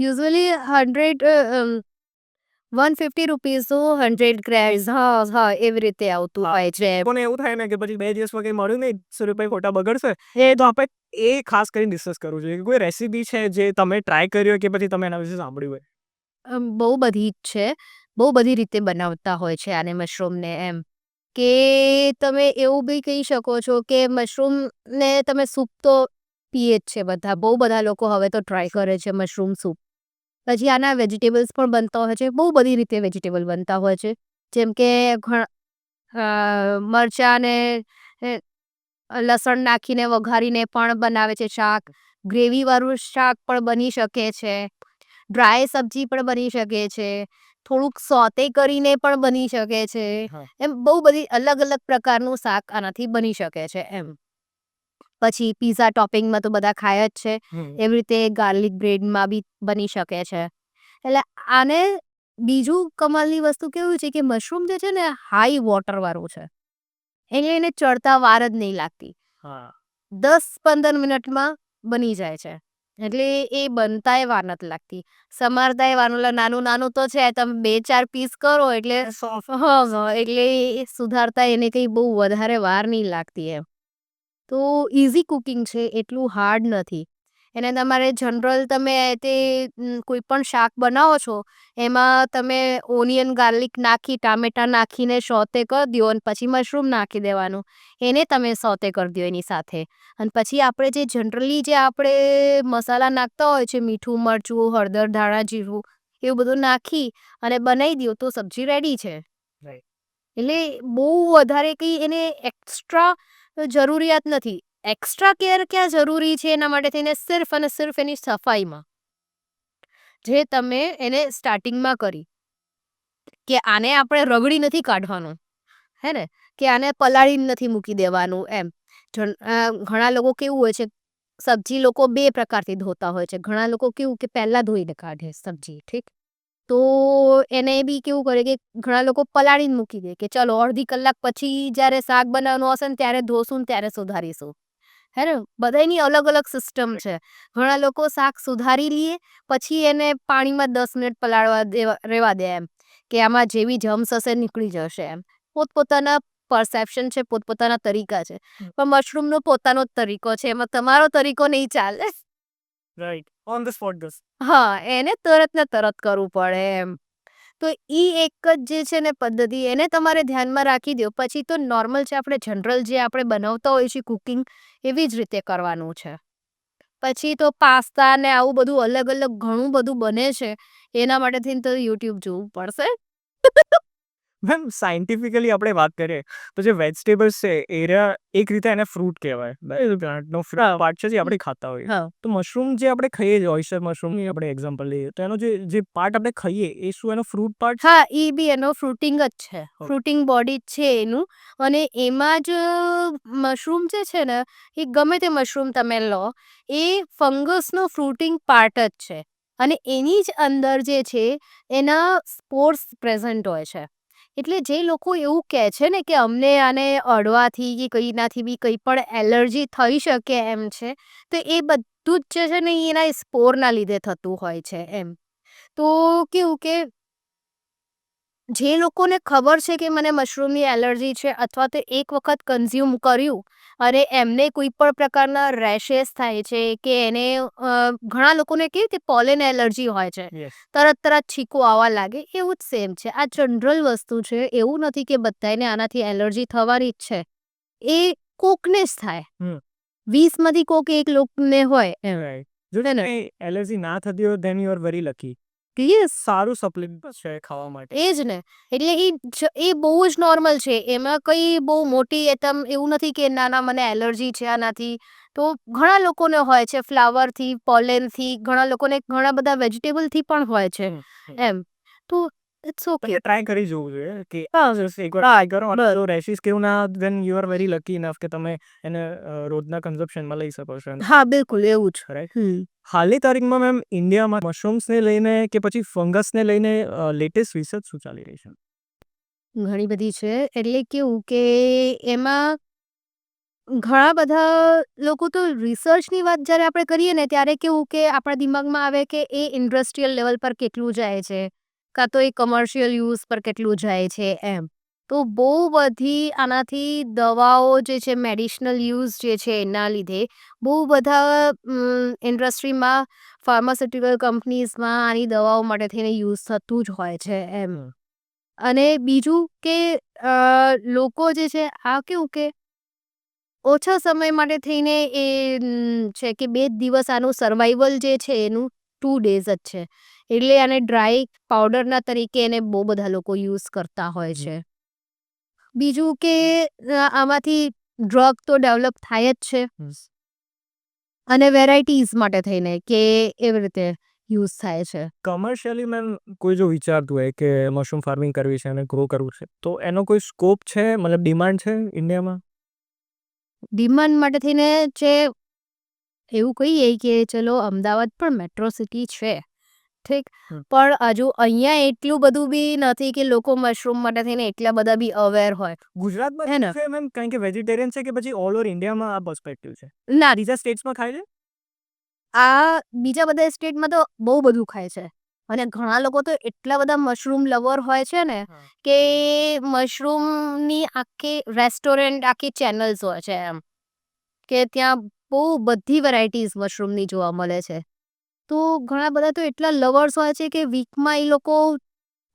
Usually 150 rupees to 100 ગ્રેમ્સ. હા એવી રીતે આવતું હોય છે. પણ એવું થાય ને કે પછી 2 દિવસમાં કંઈ મળ્યું નહીં, 100 રૂપિયા ખોટા બગડશે. તો આપણે એ ખાસ કરીને ડિસ્કસ કરવું જોઈએ કે કોઈ રેસીપી છે જે તમે ટ્રાય કરી હોય કે પછી તમે એના વિશે સાંભળ્યું હોય. બહુ બધી જ છે. બહુ બધી રીતે બનાવતા હોય છે આને મશરૂમને એમ. કે તમે એવું બી કહી શકો છો કે મશરૂમને તમે સૂપ તો પીએ જ છે બધા. બહુ બધા લોકો હવે તો ટ્રાય કરે છે મશરૂમ સૂપ. પછી આના વેજીટેબલ્સ પણ બનતા હોય છે. બહુ બધી રીતે વેજીટેબલ બનતા હોય છે. જેમ કે મરચાં ને લસણ નાખીને વઘારીને પણ બનાવે છે શાક. ગ્રેવીવાળું શાક પણ બની શકે છે. ડ્રાય સબ્જી પણ બની શકે છે. થોડુંક સોતે કરીને પણ બની શકે છે. એમ બહુ બધી અલગ અલગ પ્રકારનું શાક આનાથી બની શકે છે એમ. પછી પીઝા ટોપિંગમાં તો બધા ખાય જ છે. એવી રીતે ગાર્લિક બ્રેડમાં બી બની શકે છે. એટલે આને બીજું કમાલની વસ્તુ કેવું છે કે મશરૂમ જે છે ને હાઈ વોટરવાળું છે. એટલે એને ચડતા વાર જ નહીં લાગતી. 10-15 મિનિટમાં બની જાય છે. એટલે એ બનતાય વાર નથી લાગતી. સમારતાય વાર નાનું નાનું તો છે, તમે 2-4 પીસ કરો એટલે એટલે એ સુધારતા એને કંઈ બહુ વધારે વાર નહીં લાગતી એમ. તો ઇઝી કુકિંગ છે, એટલું હાર્ડ નથી. એને તમારે જનરલ તમે તે કોઈ પણ શાક બનાવો છો એમાં તમે ઓનિયન ગાર્લિક નાખી ટામેટાં નાખીને સોતે કરી દો અને પછી મશરૂમ નાખી દેવાનું. એને તમે સોતે કરી દો એની સાથે. અને પછી આપણે જે જનરલી જે આપણે મસાલા નાખતા હોય છે મીઠું મરચું હળદર ધાણા જીરું એવું બધું નાખી અને બનાવી દો તો સબ્જી રેડી છે. એટલે બહુ વધારે કંઈ એને એક્સ્ટ્રા જરૂરિયાત નથી. એક્સ્ટ્રા કેર ક્યાં જરૂરી છે એના માટે થઈને સિર્ફ અને સિર્ફ એની સફાઈમાં. જે તમે એને સ્ટાર્ટિંગમાં કરી કે આને આપણે રગડી નથી કાઢવાનું. હે ને કે આને પલાળીને નથી મૂકી દેવાનું એમ. ઘણા લોકો કેવું હોય છે સબ્જી લોકો 2 પ્રકારથી ધોતા હોય છે. ઘણા લોકો કેવું કે પહેલાં ધોઈને કાઢે સબ્જી. ઠીક. તો એને બી કેવું કરે કે ઘણા લોકો પલાળીને મૂકી દે કે ચલો અડધી કલાક પછી જ્યારે શાક બનાવવાનું હશે ને ત્યારે ધોશું ને ત્યારે સુધારીશું. હે ને બધાયની અલગ અલગ સિસ્ટમ છે. ઘણા લોકો શાક સુધારી લે પછી એને પાણીમાં 10 મિનિટ પલાળવા રહેવા દે એમ કે આમાં જેવી જમ્સ હશે નીકળી જશે એમ. પોતપોતાના પરસેપ્શન છે, પોતપોતાના તરીકા છે. પણ મશરૂમનો પોતાનો જ તરીકો છે. એમાં તમારો તરીકો નહીં ચાલે. Right. On the spot guys. એને તરત ને તરત કરવું પડે એમ. તો એક જ જે છે ને પદ્ધતિ એને તમારે ધ્યાનમાં રાખી દો. પછી તો નોર્મલ છે આપણે જનરલ જે આપણે બનાવતા હોઈએ છીએ કુકિંગ એવી જ રીતે કરવાનું છે. પછી તો પાસ્તા ને આવું બધું અલગ અલગ ઘણું બધું બને છે. એના માટે થઈને તો યુટ્યુબ જોવું પડશે. મેમ સાયન્ટિફિકલી આપણે વાત કરીએ તો જે વેજીટેબલ્સ છે એરિયા એક રીતે એને ફ્રૂટ કહેવાય. પ્લાન્ટનો પાર્ટ છે જે આપણે ખાતા હોઈએ. તો મશરૂમ જે આપણે ખાઈએ છીએ ઓયસ્ટર મશરૂમની આપણે એક્ઝામ્પલ લઈએ તો એનો જે પાર્ટ આપણે ખાઈએ એ શું એનો ફ્રૂટ પાર્ટ? એ બી એનો ફ્રૂટિંગ જ છે. ફ્રૂટિંગ બોડી જ છે એનું. અને એમાં જ મશરૂમ જે છે ને એ ગમે તે મશરૂમ તમે લો એ ફંગસનો ફ્રૂટિંગ પાર્ટ જ છે. અને એની જ અંદર જે છે એના સ્પોર્સ પ્રેઝન્ટ હોય છે. એટલે જે લોકો એવું કહે છે ને કે અમને આને અડવાથી કે કંઈનાથી બી કંઈ પણ એલર્જી થઈ શકે એમ છે તો એ બધું જ જે છે ને એ એના સ્પોરના લીધે થતું હોય છે એમ. તો કેવું કે જે લોકોને ખબર છે કે મને મશરૂમની એલર્જી છે અથવા તો એક વખત કન્ઝ્યુમ કર્યું અને એમને કોઈ પણ પ્રકારના રેશેસ થાય છે કે એને ઘણા લોકોને કેવી રીતે પોલેન એલર્જી હોય છે. તરત છીંકો આવવા લાગે એવું જ સેમ છે. આ જનરલ વસ્તુ છે. એવું નથી કે બધાને આનાથી એલર્જી થવાની જ છે. એ કોકને જ થાય. 20માંથી કોક એક લોકોને હોય એમ. જો એલર્જી ના થતી હોય then you are very lucky. કે એ સારું સપ્લિમેન્ટ છે ખાવા માટે. એ જ ને. એટલે એ બહુ જ નોર્મલ છે. એમાં કંઈ બહુ મોટી એવું નથી કે ના મને એલર્જી છે આનાથી. તો ઘણા લોકોને હોય છે ફ્લાવરથી પોલેનથી ઘણા લોકોને ઘણા બધા વેજીટેબલથી પણ હોય છે એમ. તો ઇટ્સ ઓકે. ટ્રાય કરી જોવું જોઈએ કે એકવાર ટ્રાય કરો તો રેશિસ કેવું ના then you are very lucky enough કે તમે એને રોજના કન્ઝપ્શનમાં લઈ શકો છો. હા બિલકુલ એવું જ. રાઈટ. હાલની તારીખમાં મેમ ઇન્ડિયામાં મશરૂમ્સને લઈને કે પછી ફંગસને લઈને લેટેસ્ટ રિસર્ચ શું ચાલી રહી છે? ઘણી બધી છે. એટલે કેવું કે એમાં ઘણા બધા લોકો તો રિસર્ચની વાત જ્યારે આપણે કરીએ ને ત્યારે કેવું કે આપણા દિમાગમાં આવે કે એ ઇન્ડસ્ટ્રીયલ લેવલ પર કેટલું જાય છે કાં તો એ કમર્શિયલ યુઝ પર કેટલું જાય છે એમ તો બહુ બધી આનાથી દવાઓ જે છે મેડિસિનલ યુઝ જે છે એના લીધે બહુ બધા ઇન્ડસ્ટ્રીમાં ફાર્માસ્યુટિકલ કંપનીઝમાં આની દવાઓ માટે થઈને યુઝ થતું જ હોય છે એમ અને બીજું કે લોકો જે છે આ કેવું કે ઓછા સમય માટે થઈને એ છે કે 2 દિવસ આનું સર્વાઈવલ જે છે એનું 2 ડેઝ જ છે. એટલે આને ડ્રાય પાવડરના તરીકે એને બહુ બધા લોકો યુઝ કરતા હોય છે. બીજું કે આમાંથી ડ્રગ તો ડેવલપ થાય જ છે અને વેરાયટીઝ માટે થઈને કે એવી રીતે યુઝ થાય છે. કમર્શિયલી મેમ કોઈ જો વિચારતું હોય કે મશરૂમ ફાર્મિંગ કરવી છે અને ગ્રો કરવું છે તો એનો કોઈ સ્કોપ છે, મતલબ ડિમાન્ડ છે ઇન્ડિયામાં? ડિમાન્ડ માટે થઈને જે એવું કહીએ કે ચલો અમદાવાદ પણ મેટ્રો સિટી છે ઠીક પણ હજુ અહીંયા એટલું બધું બી નથી કે લોકો મશરૂમ માટે થઈને એટલા બધા બી અવેર હોય હે ને? ગુજરાતમાં છે મેમ, કારણ કે વેજીટેરિયન છે કે પછી ઓલ ઓવર ઇન્ડિયામાં આ પર્સપેક્ટિવ છે? ના બીજા સ્ટેટ્સમાં ખાય છે? આ બીજા બધા સ્ટેટમાં તો બહુ બધું ખાય છે અને ઘણા લોકો તો એટલા બધા મશરૂમ લવર હોય છે ને કે મશરૂમની આખી રેસ્ટોરન્ટ આખી ચેનલ્સ હોય છે એમ કે ત્યાં બહુ બધી વેરાયટીઝ મશરૂમની જોવા મળે છે. તો ઘણા બધા તો એટલા લવર્સ હોય છે કે વીકમાં એ લોકો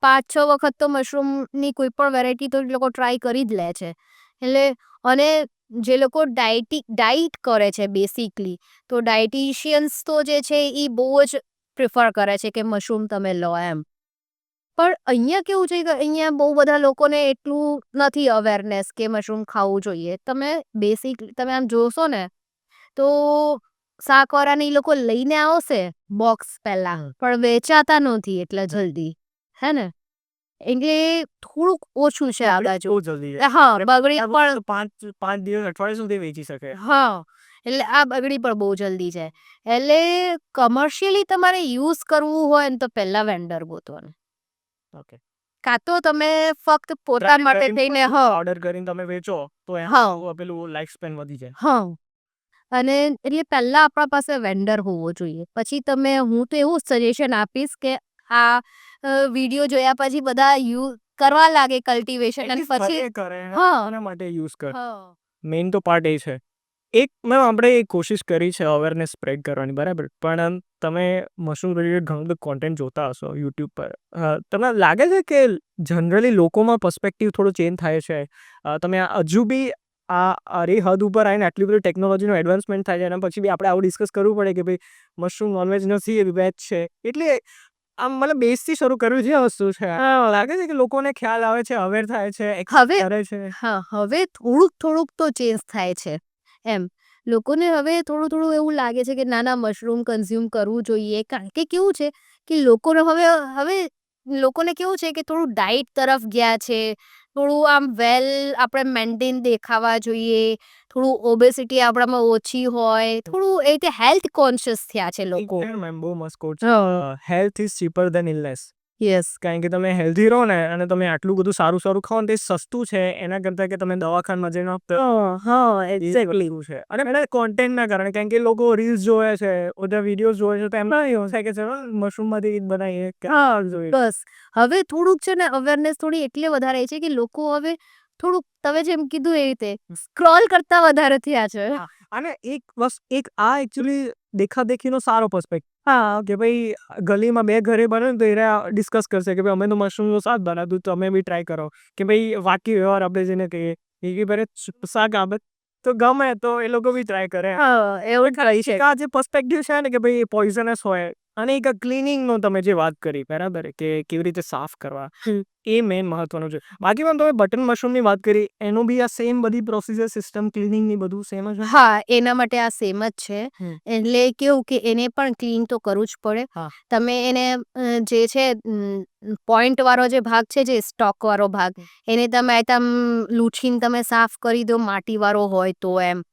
5-6 વખત તો મશરૂમની કોઈ પણ વેરાયટી તો એ લોકો ટ્રાય કરી જ લે છે. એટલે અને જે લોકો ડાઈટ કરે છે બેસિકલી તો ડાયટિશિયન્સ તો જે છે એ બહુ જ પ્રિફર કરે છે કે મશરૂમ તમે લો એમ. પણ અહીંયા કેવું છે કે અહીંયા બહુ બધા લોકોને એટલું નથી અવેરનેસ કે મશરૂમ ખાવું જોઈએ. તમે આમ જોશો ને તો શાકવાળાને ઈ લોકો લઈને આવશે બોક્સ પહેલા પણ વેચાતા નથી એટલા જલ્દી હે ને એટલે થોડુંક ઓછું છે આ બાજુ. બહુ જલ્દી હા બગડી પણ 5 દિવસ અઠવાડિયા સુધી વેચી શકે. હા એટલે આ બગડી પણ બહુ જલ્દી જાય. એટલે કમર્શિયલી તમારે યુઝ કરવું હોય ને તો પહેલા વેન્ડર ગોતવાનું. ઓકે. કાં તો તમે ફક્ત પોતા માટે થઈને ઓર્ડર કરીને તમે વેચો તો પેલું લાઈફ સ્પેન વધી જાય. હા અને એટલે પહેલા આપણા પાસે વેન્ડર હોવો જોઈએ. પછી હું તો એવું સજેશન આપીશ કે આ વિડીયો જોયા પછી બધા યુઝ કરવા લાગે કલ્ટિવેશન અને પછી કરે હા એના માટે યુઝ કરે. હા મેઇન તો પાર્ટ એ છે. એક મેમ આપણે કોશિશ કરી છે અવેરનેસ સ્પ્રેડ કરવાની, બરાબર, પણ તમે મશરૂમ રિલેટેડ ઘણું બધું કોન્ટેન્ટ જોતા હશો યુટ્યુબ પર. તમને લાગે છે કે જનરલી લોકોમાં પર્સપેક્ટિવ થોડો ચેન્જ થાય છે? તમે હજુ બી અરે હદ ઉપર આવીને આટલી બધી ટેકનોલોજીનો એડવાન્સમેન્ટ થાય છે એના પછી બી આપણે આવું ડિસ્કસ કરવું પડે કે ભાઈ મશરૂમ નોનવેજ નથી, એ વેજ છે. એટલે આમ મતલબ બેઝથી શરૂ કરવી જે વસ્તુ છે લાગે છે કે લોકોને ખ્યાલ આવે છે, અવેર થાય છે, હવે કરે છે? હવે થોડુંક તો ચેન્જ થાય છે એમ. લોકોને હવે થોડું એવું લાગે છે કે ના મશરૂમ કન્ઝ્યુમ કરવું જોઈએ. કારણ કે કેવું છે કે લોકોને કેવું છે કે થોડું ડાઈટ તરફ ગયા છે. થોડું આમ આપણે મેન્ટેન દેખાવા જોઈએ. થોડું ઓબેસિટી આપણામાં ઓછી હોય. થોડું એ રીતે હેલ્થ કોન્શિયસ થયા છે લોકો. મેમ બહુ મસ્ત કોટ છે. Health is cheaper than illness. Yes કારણ કે તમે હેલ્ધી રહો ને અને તમે આટલું બધું સારું ખાઓ ને તે સસ્તું છે એના કરતાં કે તમે દવાખાનામાં જઈને એક્ઝેક્ટલી છે. અને એના કોન્ટેન્ટના કારણે, કારણ કે લોકો રીલ્સ જોવે છે, બધા વિડીયોઝ જોવે છે, તો એમના એવું થાય કે ચલો મશરૂમમાંથી બનાવીએ. બસ હવે થોડુંક છે ને અવેરનેસ થોડી એટલે વધારે છે કે લોકો હવે થોડુંક તમે જેમ કીધું એ રીતે સ્ક્રોલ કરતા વધારે થયા છે. અને એક આ એકચ્યુઅલી દેખાદેખીનો સારો પર્સપેક્ટ કે ભાઈ ગલીમાં 2 ઘરે બને ને તો એ ડિસ્કસ કરશે કે ભાઈ અમે તો મશરૂમનું શાક બનાવ્યું, તમે બી ટ્રાય કરો. કે ભાઈ વાકી વ્યવહાર આપણે જેને કહીએ કે ભાઈ શાક આવે તો ગમે તો એ લોકો બી ટ્રાય કરે. એવું થઈ છે. આ જે પર્સપેક્ટિવ છે ને કે ભાઈ પોઈઝનસ હોય અને એક ક્લિનિંગનો તમે જે વાત કરી, બરાબર, કે કેવી રીતે સાફ કરવા, એ મેઇન મહત્વનું છે. બાકી તમે બટન મશરૂમની વાત કરી, એનું બી આ સેમ બધી પ્રોસિજર સિસ્ટમ ક્લિનિંગની બધું સેમ જ? હા એના માટે આ સેમ જ છે. એટલે કેવું કે એને પણ ક્લીન તો કરવું જ પડે. તમે એને જે છે પોઈન્ટ વાળો જે ભાગ છે, જે સ્ટોક વાળો ભાગ, એને તમે લૂછીને તમે સાફ કરી દો માટી વાળો હોય તો એમ.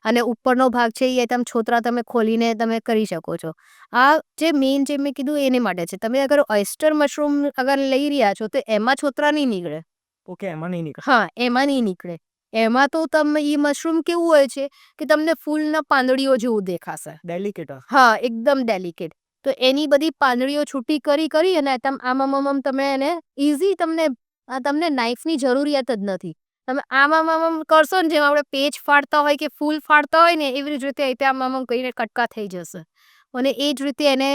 અને ઉપરનો ભાગ છે એ છોતરા તમે ખોલીને તમે કરી શકો છો. આ જે મેઇન જે મેં કીધું એને માટે છે. તમે અગર ઓયસ્ટર મશરૂમ અગર લઈ રહ્યા છો તો એમાં છોતરા નહીં નીકળે. ઓકે, એમાં નહીં નીકળે. હા એમાં નહીં નીકળે. એમાં તો તમે એ મશરૂમ કેવું હોય છે કે તમને ફૂલના પાંદડીઓ જેવું દેખાશે. ડેલિકેટ. હા, એકદમ ડેલિકેટ. તો એની બધી પાંદડીઓ છૂટી કરી અને આમ તમે એને ઈઝી તમને નાઈફની જરૂરિયાત જ નથી. તમે આમ કરશો ને જેમ આપણે પેજ ફાડતા હોય કે ફૂલ ફાડતા હોય ને એવી જ રીતે આમ કરીને કટકા થઈ જશે. અને એ જ રીતે એને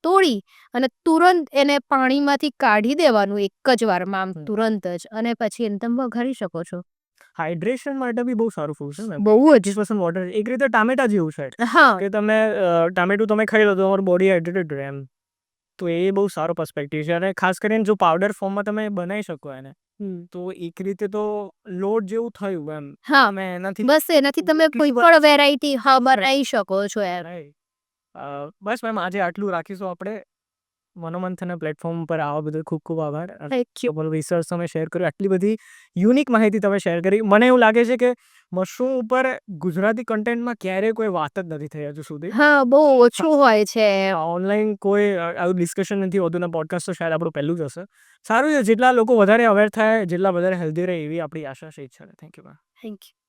તોડી અને તુરંત એને પાણીમાંથી કાઢી દેવાનું એક જ વારમાં આમ તુરંત જ અને પછી એને તમે વઘારી શકો છો. હાઇડ્રેશન માટે બી બહુ સારું ફૂડ છે ને. બહુ જ. 25% વોટર. એક રીતે ટામેટા જેવું છે હા. કે તમે ટામેટું તમે ખાઈ લો તો તમારું બોડી હાઇડ્રેટેડ રહે એમ. તો એ બહુ સારો પર્સપેક્ટિવ છે અને ખાસ કરીને જો પાવડર ફોર્મમાં તમે બનાવી શકો એને તો એક રીતે તો લોટ જેવું થયું એમ. હા. તમે એનાથી બસ એનાથી તમે કોઈ પણ વેરાયટી બનાવી શકો છો એમ. Right. બસ મેમ આજે આટલું રાખીશું આપણે. મનોમંથનના પ્લેટફોર્મ પર આવા બધું ખૂબ ખૂબ આભાર. Thank you. રિસર્ચ તમે શેર કર્યું, આટલી બધી યુનિક માહિતી તમે શેર કરી. મને એવું લાગે છે કે મશરૂમ ઉપર ગુજરાતી કન્ટેન્ટમાં ક્યારેય કોઈ વાત જ નથી થઈ હજુ સુધી. હા, બહુ ઓછું હોય છે. ઓનલાઈન કોઈ આવું ડિસ્કશન નથી હોતું ને પોડકાસ્ટ તો શાયદ આપણું પહેલું જ હશે. સારું છે, જેટલા લોકો વધારે અવેર થાય, જેટલા વધારે હેલ્ધી રહે એવી આપણી આશા છે. ઈચ્છા છે. Thank you ma'am. Thank you.